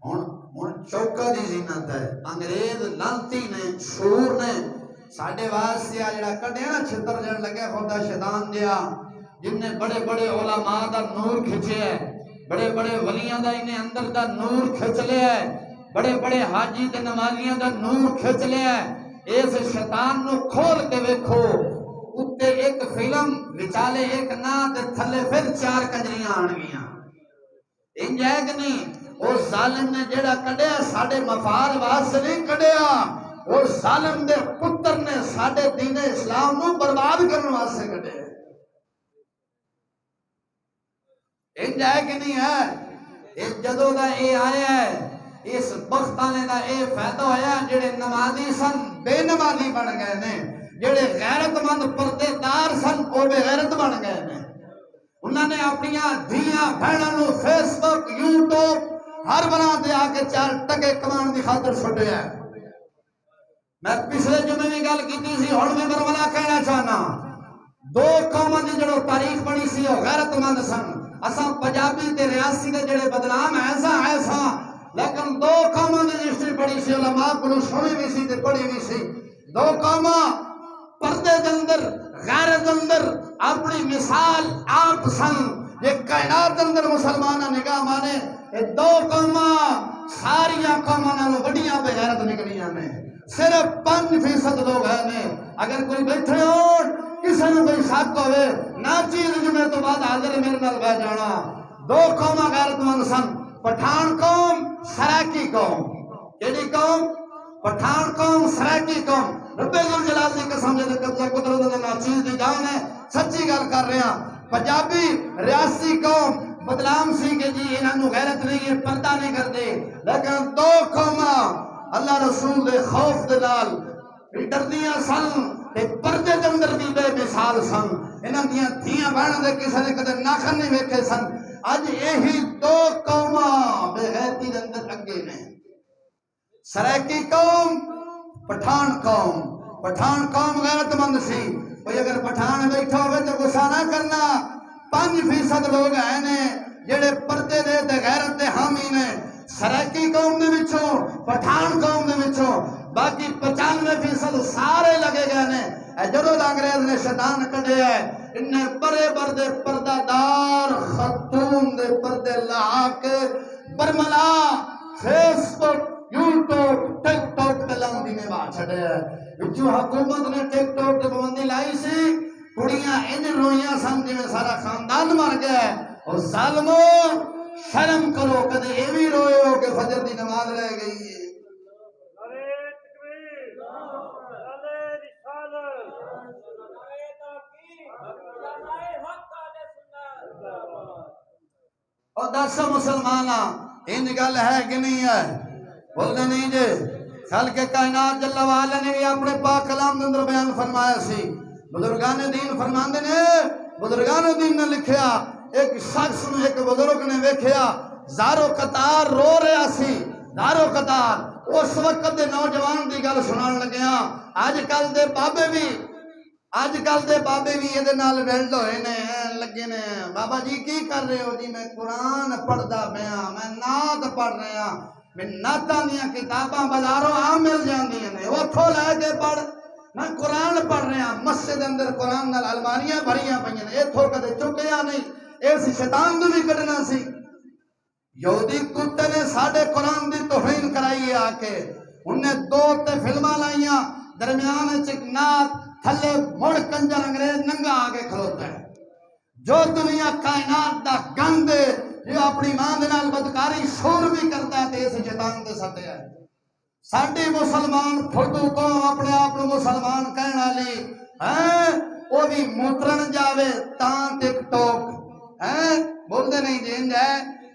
ہن چوکا دی زینت ہے انگریز لانتی نے شور نے ساڈے واسطے آ جڑا کڈیا نا چھتر جن لگے خدا شیطان دیا جن نے بڑے بڑے علماء دا نور کھچیا ہے بڑے بڑے ولیاں دا انہیں اندر دا نور کھچ لیا ہے بڑے بڑے حاجی تے نمازیاں دا نور کھچ لیا ہے اس شیطان نو کھول کے ویکھو اتے ایک فلم وچالے ایک نا تے تھلے پھر 4 کنجریاں آن گیاں انج ہے کہ نہیں اس ظالم نے جڑا کڈیا ساڈے مفاد واسطے نہیں کڈیا اس ظالم دے پتر نے ساڈے دین اسلام نو برباد کرنے واسطے کڈیا انج ہے کہ نہیں ہے اس جدوں دا اے آیا ہے اس بختانے دا اے فائدہ ہویا جڑے نمازی سن بے نمازی بن گئے نے جڑے غیرت مند پردے دار سن او بے غیرت بن گئے نے انہوں نے اپنی دھیاں بہنوں نو فیس بک یوٹیوب ہر بنا دے آ کے 4 ٹکے کمان دی خاطر چھڈیا ہے میں پچھلے جمعے بھی گل کیتی سی ہن میں برملا کہنا چاہنا 2 قوماں دی جڑو تاریخ بنی سی او غیرت مند سن اساں پنجابی تے ریاسی دے جڑے بدنام ایسا لیکن 2 قوماں دی ہسٹری پڑھی سی علماء کو سنی بھی سی تے پڑھی بھی سی 2 قوماں پردے دے اندر غیرت دے اندر اپنی مثال آپ سن یہ کائنات دے اندر مسلمانہ نگاہ مانے یہ 2 قوماں ساریاں قوماں نالوں وڈیاں بے غیرت نکلیاں نے صرف 5% لوگ ہیں اگر کوئی بیٹھے ہو کسی نے کوئی شک ہوئے نہ چیز جمعے تو بعد حاضر میرے نال بہ جانا 2 قوماں غیرت مند سن پٹھان قوم سرائکی قوم کیڑی قوم پٹھان قوم سرائکی قوم رب الجلال دی قسم دے قبضہ قدرت دے نال چیز دی جان ہے سچی گل کر رہے ہیں پنجابی ریاسی قوم بدنام سی کہ جی انہاں نو غیرت نہیں ہے پردہ نہیں کرتے لیکن 2 قوماں اللہ رسول دے خوف دے نال ڈردیاں سن تے پردے دے اندر بھی بے مثال سن انہاں دیاں دھیاں بہناں دے کسے نے کدے ناخن نہیں ویکھے سن اج یہی 2 قوماں بے غیرتی دے اندر اگے نے سرائکی قوم پٹھان قوم غیرت مند سی کوئی اگر پٹھان بیٹھا ہوئے تو غصہ نہ کرنا 5% لوگ ہیں نے جڑے پردے دے تے غیرت دے حامی نے سرائکی قوم دے وچوں پٹھان قوم دے وچوں باقی 95% سارے لگے گئے نے جدوں انگریز نے شیطان کڈیا ہے انہیں بڑے بردے پردہ دار خاتون دے پردے لا کے برملا فیس بک یوٹیوب ٹک ٹاک تے لندی میں با چھڈیا ہے جو حکومت نے ٹک ٹاک تے پابندی لائی سی کڑیاں ان رویاں سن جویں سارا خاندان مر گیا ہے اور ظالمو شرم کرو کدے اے وی روئے ہو کہ فجر دی نماز رہ گئی ہے اور دس مسلمانہ ان گل ہے کہ نہیں ہے بولنے نہیں جے خلق کائنات جل وعلا نے بھی اپنے پاک کلام دے اندر بیان فرمایا سی بزرگان دین فرماندے نے بزرگان دین نے لکھیا ایک شخص نے ایک بزرگ نے ویکھیا زارو قطار رو رہا سی زارو قطار اس وقت دے نوجوان دی گل سنان لگیا آج کل دے بابے بھی یہ نال ویلڈ ہوئے نے لگے نے بابا جی کی کر رہے ہو جی میں قرآن پڑھدا پیا میں نعت پڑھ رہا میں نعتاں دیاں کتاباں بازاروں عام مل جاندیاں نے اوتھوں لے کے پڑھ میں قرآن پڑھ رہا مسجد اندر قرآن نال الماریاں بھریاں پئیاں نے ایتھوں کدے چکیا نہیں اس شیطان نو بھی کڈنا سی یہودی کتے نے ساڈے قرآن دی توہین کرائی آ کے انہیں 2 تے فلماں لائیاں درمیان ایک نعت تھلے مڑ کنجر انگریز ننگا آگے کھلوتا ہے جو دنیا کائنات دا گند جو اپنی ماں دے نال بدکاری شور بھی کرتا ہے تے اس شیطان دے سٹے ہے ساڈی مسلمان پھٹو قوم اپنے آپ کو مسلمان کہن والی ہیں وہ بھی موترن جاوے تاں ٹک ٹاک ہیں بولتے نہیں جی ہے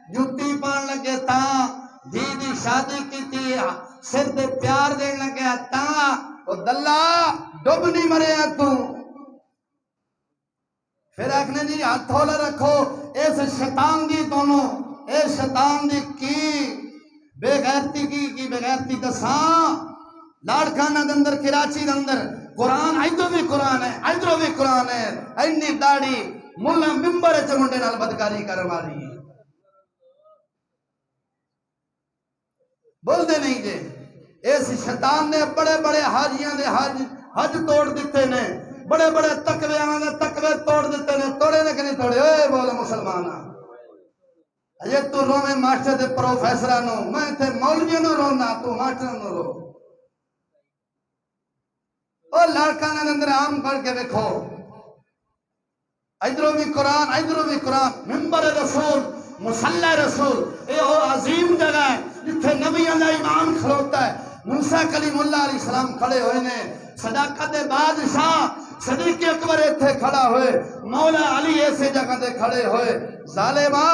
جتی پان لگے تاں دھی دی شادی کی سر تے پیار دین لگے تاں او دلہ ڈب نہیں مرے تو پھر آکھنے جی ہاتھ تھولا رکھو اس شیطان دی دونوں اس شیطان دی کی بے غیرتی کی بے غیرتی دساں لاڑکانہ دے اندر کراچی دے اندر قرآن ادھر بھی قرآن ہے ادھر بھی قرآن ہے اینی داڑھی ملا ممبر چمنڈے نال بدکاری کر والی بول دے نہیں جے اس شیطان نے بڑے بڑے حاجیاں دے حج توڑ دیتے نے بڑے بڑے تقوی آنے تقوی توڑ دیتے نے توڑے نے کہ نہیں توڑے اے بولے مسلمانہ یہ تو رومے ماسٹر دے پروفیسرانو میں تھے مولویوں نو رونا تو ماسٹر نو رو اور لڑکانا اندر عام پڑھ کے دیکھو ادھروں بھی قرآن ممبر رسول مصلی رسول اے وہ عظیم جگہ ہے جتھے نبی اللہ امام کھڑوتا ہے موسیٰ کلیم اللہ علیہ السلام کھڑے ہوئے نے صداقت بادشاہ صدیق اکبر ایتھے کھڑا ہوئے مولا علی ایسے جگہ دے کھڑے ہوئے ظالمہ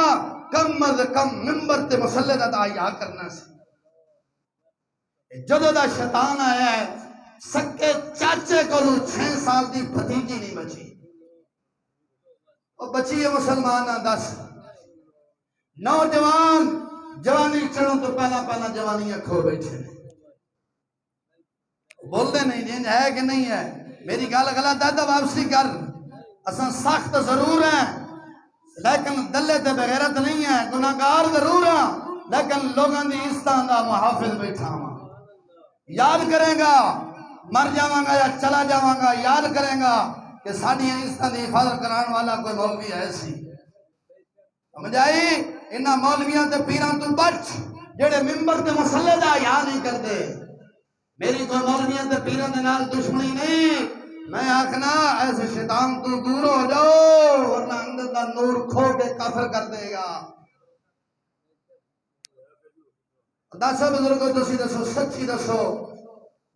کم از کم ممبر تے مصلی دا دعایا کرنا سی جدو دا شیطان آیا ہے سکے چاچے کو 6 سال دی بھتیجی نہیں بچی اور بچی ہے مسلمان 10 نوجوان جوانی چڑھوں تو پہلا جوانی کھو بیٹھے بولتے نہیں جن ہے کہ نہیں ہے میری گال غلط ہے تو واپسی کر اساں سخت ضرور ہیں لیکن دلے تے بغیرت نہیں ہے گناہگار ضرور ہیں لیکن لوگاں دی عزتاں دا محافظ بیٹھا ہوں یاد کرے گا مر جاواں گا یا چلا جاواں گا یاد کرے گا کہ ساڑی عزتاں دی حفاظت کران والا کوئی مولوی ہے سی سمجھ آئی انہاں مولویاں تے پیران تو بچ جڑے ممبر تے مسئلے دا یا نہیں کرتے میری کوئی مولویاں تے پیران دے نال دشمنی نہیں میں آکھنا ایسے شیطان تو دور ہو جاؤ ورنہ اندر دا نور کھو کے کافر کر دے گا دسو بزرگوں تسی دسو سچی دسو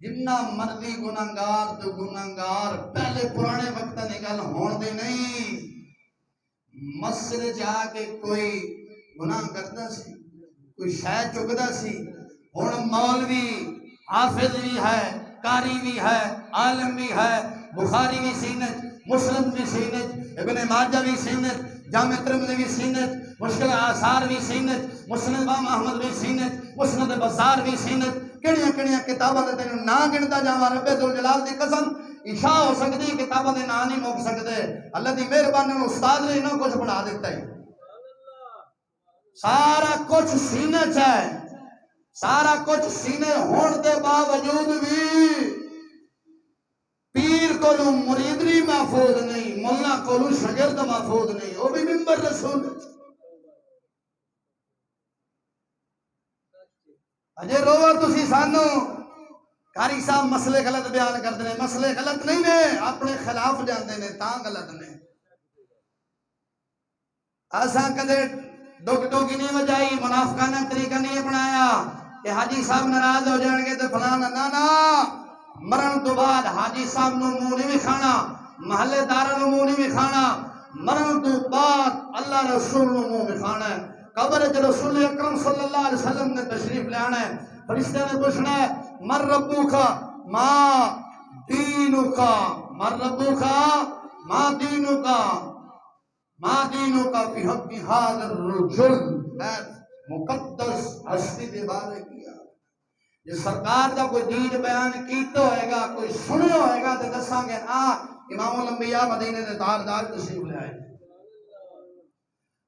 جنہ مرضی گناہگار تو گناہگار پہلے پرانے وقت نگل ہون دے نہیں مسجد جا کے کوئی گناہ کرتا سی کوئی شاید چکتا سی ہن مولوی حافظ بھی ہے قاری بھی ہے عالم بھی ہے بخاری بھی سینت مسلم بھی سینت ابن ماجہ بھی سینت جامع ترمذی بھی سینت مشکل آثار بھی سینت مسند امام احمد بھی سینت مسند بزار بھی سینت کڑیاں کتاباں دے تینوں نا گنتا جاواں رب ذوالجلال دی قسم عشاء ہو سکتی کتاباں دے نا نہیں موک سکتے اللہ دی مہربانی نال استاد نے انہاں کچھ بنا دیتا ہے سارا کچھ سینے چ ہے سارا کچھ سینے ہون دے باوجود بھی پیر کو مرید نہیں محفوظ نہیں مولا کو شاگرد محفوظ نہیں وہ بھی ممبر رسول اجے روو تسی سانو قاری صاحب مسئلے غلط بیان کرتے ہیں مسئلے غلط نہیں نے اپنے خلاف جاندے نے تاں غلط نے اساں کدے ڈوکی نہیں وجائی منافقانہ طریقہ نہیں بنایا کہ حاجی صاحب ناراض ہو جان گے تو فلانا نا مرن تو بعد حاجی صاحب نو منہ نہیں کھانا محلے داراں نو منہ نہیں کھانا مرن تو بعد اللہ رسول نو منہ کھانا ہے قبر وچ رسول اکرم صلی اللہ علیہ وسلم نے تشریف لے آنا ہے فرشتے نے پوچھنا ہے مر ربک ما دینک مر ربک ما دینک ما دینک فی حق ھذا الرجل مقدس ہستی دے بارے کیا یہ سرکار دا کوئی دین بیان کیتا ہوئے گا کوئی سنے ہوئے گا تو دساں گے امام الانبیاء مدینے دے تاجدار تشریف لے آئے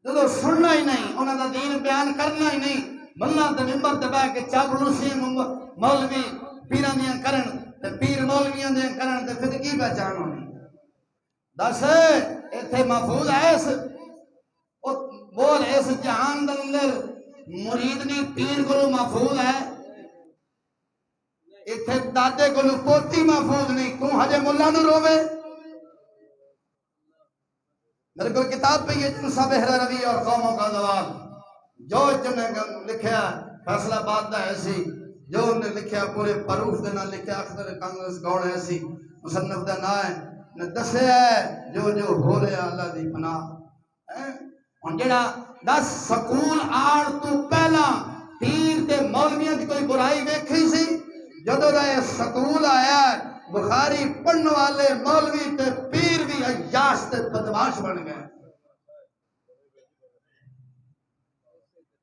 جدو سننا ہی نہیں انہاں دا دین بیان کرنا ہی نہیں ملہ تے ممبر تے بیٹھ کے چاپلوسی مولوی پیراں دیاں کرن تے پیر مولویاں دیاں کرن تے پھر کی پہچان ہونی دس ایتھے محفوظ ہے بول اس جہان دے اندر مرید نہیں پیر کو محفوظ ہے ایتھے دادے کو پوتی محفوظ نہیں تو حجے ملا نو روے میرے کو کتاب پہ یہ جنسا بحر روی اور قوموں کا زوال جو نے لکھیا فیصلہ بات دا ایسی جو نے لکھیا پورے پروف دے نہ لکھیا اخضر کانگریس گوڑ ایسی مصنف دا نہ ہے نے دسے ہے جو ہو رہا اللہ دی پناہ ہن جڑا 10 سکول آڑ تو پہلا پیر تے مولویاں دی کوئی برائی ویکھی سی، جدوں دا یہ سکول آیا بخاری پڑھن والے مولوی تے پیر بھی عیاش تے بدماش بن گئے۔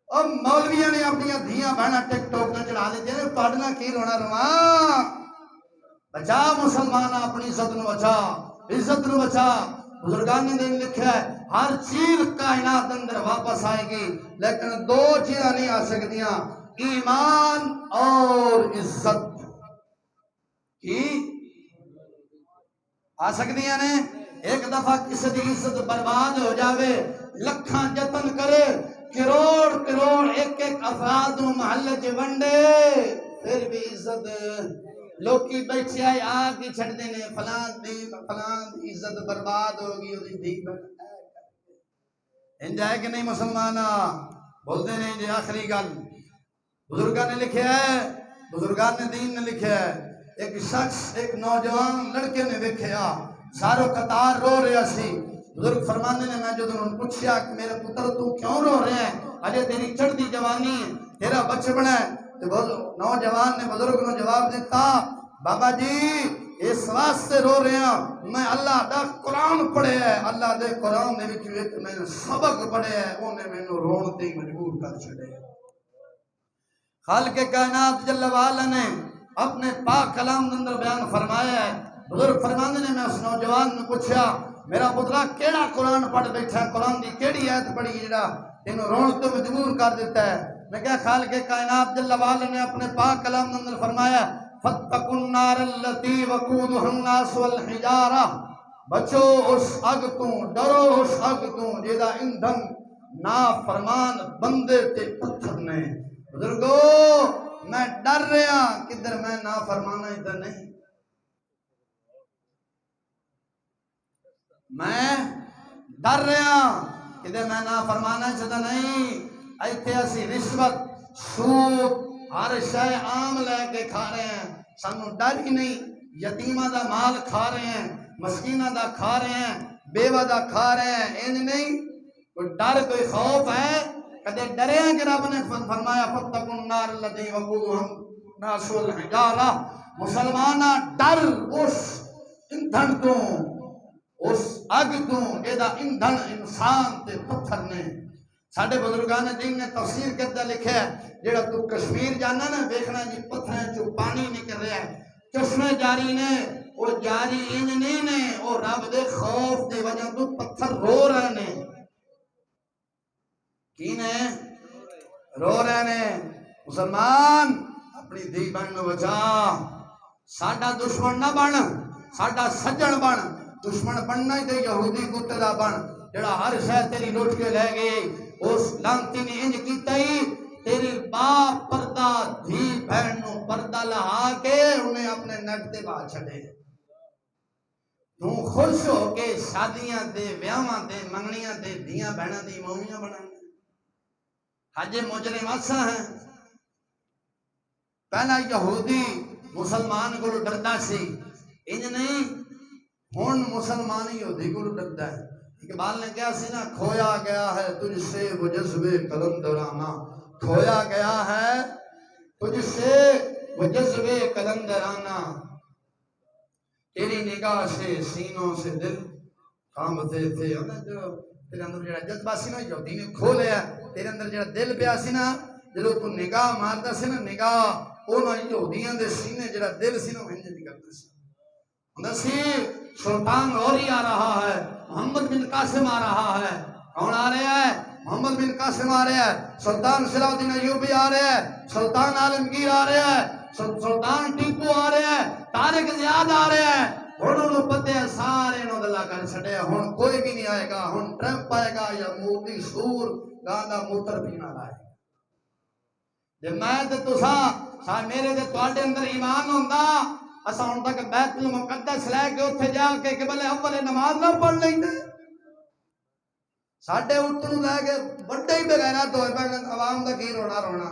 اور مولویاں نے اپنی دھیاں بہنا ٹک ٹوک نہ چڑھا دیتے ہیں، پڑھنا کی رونا رواں، بچا مسلمان اپنی عزت نو بچا، عزت نو بچا۔ بزرگان نے لکھا ہے ہر چیز کائنات اندر واپس آئے گی، لیکن دو چیزاں نہیں آ سکتیاں، ایمان اور عزت کی آ سکتیاں نے۔ ایک دفعہ کسی دی عزت برباد ہو جاوے، لکھاں جتن کرے، کروڑ ایک افراد نو محلے چ ونڈے، پھر بھی عزت لوکی بیٹھے آئے آگ ہی چھڑ دینے، فلان دی عزت برباد ہوگی، وہ دی انجائے کہ نہیں مسلمانہ بول دے نہیں۔ جی آخری گل بزرگان نے لکھے ہے، بزرگان نے دین نے لکھے ہے، ایک شخص ایک نوجوان لڑکے نے دیکھیا ساروں قطار رو رہا سی، بزرگ فرمانے نے میں جدوں انہوں پوچھیا کہ میرے پتر تو کیوں رو رہے ہیں، اجے تیری چڑھتی جوانی ہے، تیرا بچپنا ہے، نوجوان نے بزرگ نے جواب دیتا بابا جی اس واسطے رو رہے ہیں میں اللہ دا قرآن پڑھے ہے، اللہ دے قرآن نے بھی ایک میں نے سبق پڑھے ہے، انہیں میں نے رون تے مجبور کر چھڑے۔ خالق کائنات جل وعلا نے اپنے پاک کلام اندر بیان فرمایا ہے، بزرگ فرمانے نے میں اس نوجوان نے پوچھا میرا پترا کیڑا قرآن پڑھ بیٹھا ہے، قرآن دی کیڑی آیت پڑھی جڑا تینوں رون تے مجبور کر دیتا ہے؟ میں کہا خالق کائنات جل وعلا نے اپنے پاک کلام اندر فرمایا فَاتَّقُوا النَّارَ الَّتِي وَقُودُهَا النَّاسُ وَالْحِجَارَةُ، بچو اس اگ تو، ڈرو اس اگ تو جیدہ ایندھن نافرمان بندے تے پتھر نے۔ بزرگو میں ڈر رہا کدھر میں نافرمانا ادھر نہیں، میں ڈر رہا کدھر میں نافرمانا ادھر نہیں۔ ایتھے اسی رشوت سود ہر شے عام لے کے کھا رہے ہیں، سانو ڈر ہی نہیں، یتیمہ دا مال کھا رہے ہیں، مسکینہ دا کھا رہے ہیں، بیوہ دا کھا رہے ہیں، انج نہیں کوئی ڈر کوئی خوف ہے؟ کدے ڈرے ہیں کہ رب نے فرمایا فَاتَّقُوا النَّارَ الَّتِي وَقُودُهَا النَّاسُ وَالْحِجَارَةُ؟ مسلمانہ ڈر اس ایندھن تو، اس اگ تو جیدہ ایندھن انسان تے پتھر نے۔ ساڑھے بزرگان دین نے تفسیر کردہ لکھے ہے جیڑا تو کشمیر جانا نا دیکھنا جی پتھریں چو پانی نکل رہا ہے، چشمے جاری نے، وہ جاری انج نہیں نے، وہ رب دے خوف دے وجہ تو پتھر رو رہے نے۔ کی نے رو رہے نے؟ مسلمان اپنی دی بن نو بچا، ساڑھا دشمن نہ بن، ساڑھا سجن بن، دشمن بننا ہی دے یہودی کتلا بن جڑا ہر شے تیری لوٹ کے لے گئی، اس لانتی نے انج کیتا ہی تیری باپ پردہ دھی بہن نو پردہ لہا کے انہیں اپنے نیٹ تے باہر چھڑے، تو خوش ہو کے شادیاں دے ویاواں دے منگنیاں دے دیاں بہناں دی مومیاں بنا حج مجرم اسا ہیں۔ پہلا یہودی مسلمان کو ڈردا سی، انج نہیں ہن مسلمان یہودی کو ڈردا ہے۔ اقبال نے کہا سی نا کھویا گیا ہے تجھ سے وہ جذبے قلندرانہ، کھویا گیا ہے تجھ سے وہ جذبے قلندرانہ، تیری نگاہ سے سینوں سے دل کامتے تھے۔ تیرے اندر جڑا جذبہ سی نا یہودی نے کھو لیا، تیرے اندر جڑا دل پیا سی نا جدوں تو نگاہ ماردا سی نا، نگاہ انہاں یہودیاں دے سینے جڑا دل سی نا انج نکلدا سی۔ ہوندا سی سلطان غوری آ رہا ہے، محمد بن قاسم آ رہا ہے، کون آ رہا ہے؟ محمد بن قاسم آ رہا ہے، سلطان صلاح الدین ایوبی آ رہا ہے، سلطان عالمگیر آ رہا ہے، سلطان ٹیپو آ رہا ہے، طارق زیاد آ رہا ہے۔ ہن انہوں پتے ہیں سارے انہوں دلہ کر چھڑے، ہن کوئی بھی نہیں آئے گا، ہن ٹرمپ آئے گا یا مودی سور گاندہ موتر پینا لائے گا۔ جب میں تے تساں میرے تے تواڈے اندر ایمان ہوندا، اساں ہن تک بیت المقدس لے کے اوتھے جا کے کہ بلے اول نماز نہ پڑھ لیندے، ساڈے اٹھن لے کے بڑے ہی بغیرت ہوئے پے، عوام دا کی رونا رونا۔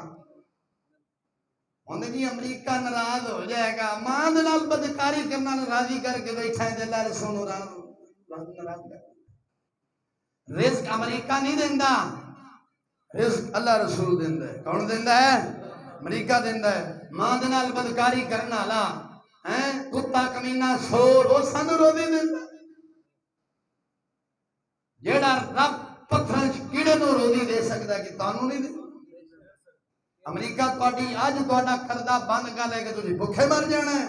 ہن جی امریکہ ناراض ہو جائے گا، ماں دے نال بدکاری کرنا راضی کر کے بیٹھا ہے، اللہ رسول ناراض کر رزق امریکہ نہیں دیندا، رزق اللہ رسول دیندا ہے۔ کون دیندا ہے؟ امریکہ دیندا ہے۔ ماں دے نال بدکاری کرن والا کتا کمینہ سور وہ سانو روزی دیندا، جیڑا رب پتھراں وچ کیڑے نوں روزی دے سکدا کہ تانوں نہیں دے۔ امریکہ تہاڈی اج تہاڈا کردہ بند کر لے کہ تسی بھوکے مر جانا ہے۔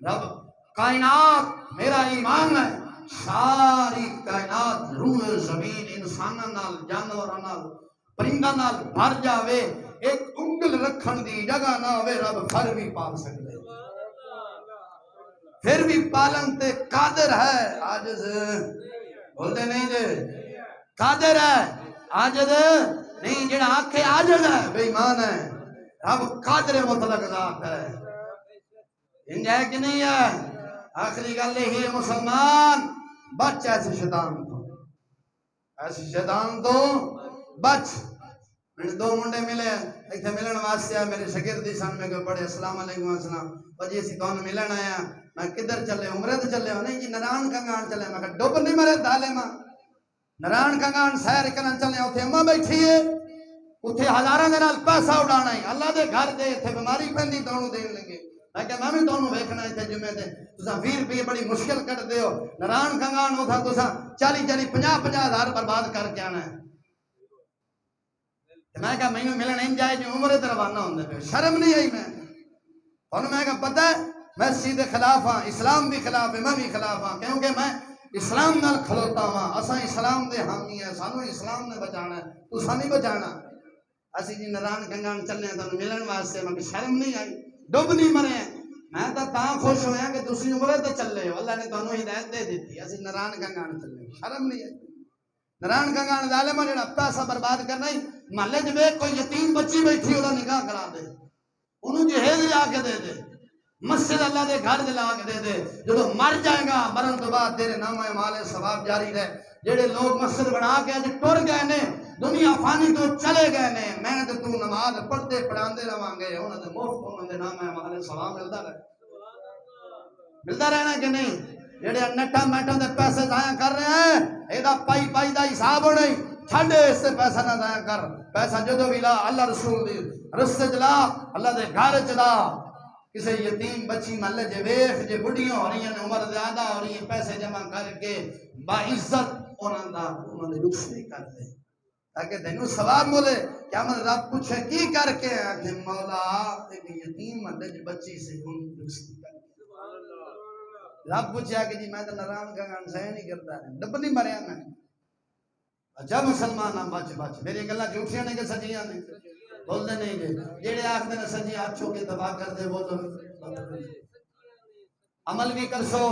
رب کائنات میرا ایمان ہے ساری کائنات روح زمین انساناں نال جانوراں نال پرنداں نال بھر جاوے، ایک انگل رکھن دی جگہ نہ ہوئے، رب پھر بھی پال سکدے، پھر بھی پالن تے قادر ہے۔ عاجز بولتے نہیں جے، قادر ہے عاجز نہیں، جڑا آنکھے عاجز ہے بے ایمان ہے۔ رب قادر مطلق ذات ہے، انج ہے کہ نہیں ہے؟ آخری گل یہی ہے مسلمان، بچ ایسے شیطان تو، ایسے شیطان تو بچ۔ میں دو منڈے ملے ایتھے ملن واسطے آئے، میرے شاگردی سن میں کہ پڑھے السلام علیکم السلام، بجی اسی کون ملن آیا، میں کدھر چلے عمرے تو چلے ہو؟ نہیں جی نران کنگان چلے۔ میں کہا ڈوب نہیں مرے ظالما، نران کنگان سیر کرن چلے، اتھے اماں بیٹھی ہے، اتھے ہزاراں دے نال پیسہ اڑانا ہے، اللہ دے گھر دے اتھے بیماری پیندی تانوں دین لگے۔ میں کہ میں بھی تانوں ویکھنا اتھے جمعے تے تساں 20 روپے بڑی مشکل کٹ دیو، نران کنگان اتھا تساں 40 50 ہزار برباد کر کے آنا ہے۔ میں کہا مینوں ملن انج جائے جو عمرے تے روانہ ہوندے پے، شرم نہیں آئی میں تانوں؟ میں کہا پتہ ہے میں سیدھے خلاف ہاں، اسلام بھی خلاف ہے، میں بھی خلاف ہاں، کیونکہ میں اسلام نال کھلوتا ہاں، اساں اسلام دے حامی ہیں، سانوں اسلام نے بچانا ہے، تساں نہیں بچانا۔ اسی جی نران کنگان چلنے ہیں تانوں ملن واسطے، میں کہ شرم نہیں آئی، ڈب نہیں مرے ہیں۔ میں تاں خوش ہویا کہ تسی عمرے تے چلے ہو، اللہ نے تانوں ہدایت دے دیتی، اسی نران کنگان چلے، شرم نہیں آئی۔ نران کنگان ظالما جڑا پیسہ برباد کرنا ہی، محلے چ ویکھ کوئی یتیم بچی بیٹھی اودا نکاح کرا دے، انہوں جہیز لا کے دے دے، مسجد اللہ دے گھر دلا کے دے دے، جدو مر جائے گا مرن تو بعد تیرے نامہ مال ثواب جاری رہے۔ جڑے لوگ مسجد بنا کے اج ٹر گئے نے، دنیا فانی تو چلے گئے نے، میں تے تو نماز پڑھتے پڑھاندے رہواں گے، انہاں دے مفت انہاں دے نامہ مال ثواب ملدا رہے، ملدا رہنا کہ نہیں؟ جڑے نٹا میٹاں دے پیسے ضائع کر رہے ہیں، ایدا پائی پائی دا حساب ہونا ہی، چھڈ اس تے پیسہ نہ ضائع کر، پیسہ جدو بھی لا اللہ رسول دی رستے چ لا، اللہ دے گھر چ لا۔ کسی یتیم بچی محلے جے ویکھ جے بڑھیاں ہو رہی ہیں، عمر زیادہ ہو رہی ہیں، پیسے جمع کر کے باعزت انہاں دے رخصتی کر دے تاکہ تینوں ثواب ملے۔ قیامت رب پوچھے کی کر کے؟ کہ مولا ایک یتیم محلے جے بچی سے رخصتی کر کے۔ رب پوچھا کہ جی میں تو نران کنگان سہ نہیں کرتا، ڈب نہیں مریا میں۔ اچھا مسلمان بچ بچ، میری گلاں جھوٹیاں نے کہ سچیاں نے؟ بولتے نہیں جی، جڑے آکھدے نے سچی اچھو کے تباہ کر دے، وہ تو عمل بھی کرسو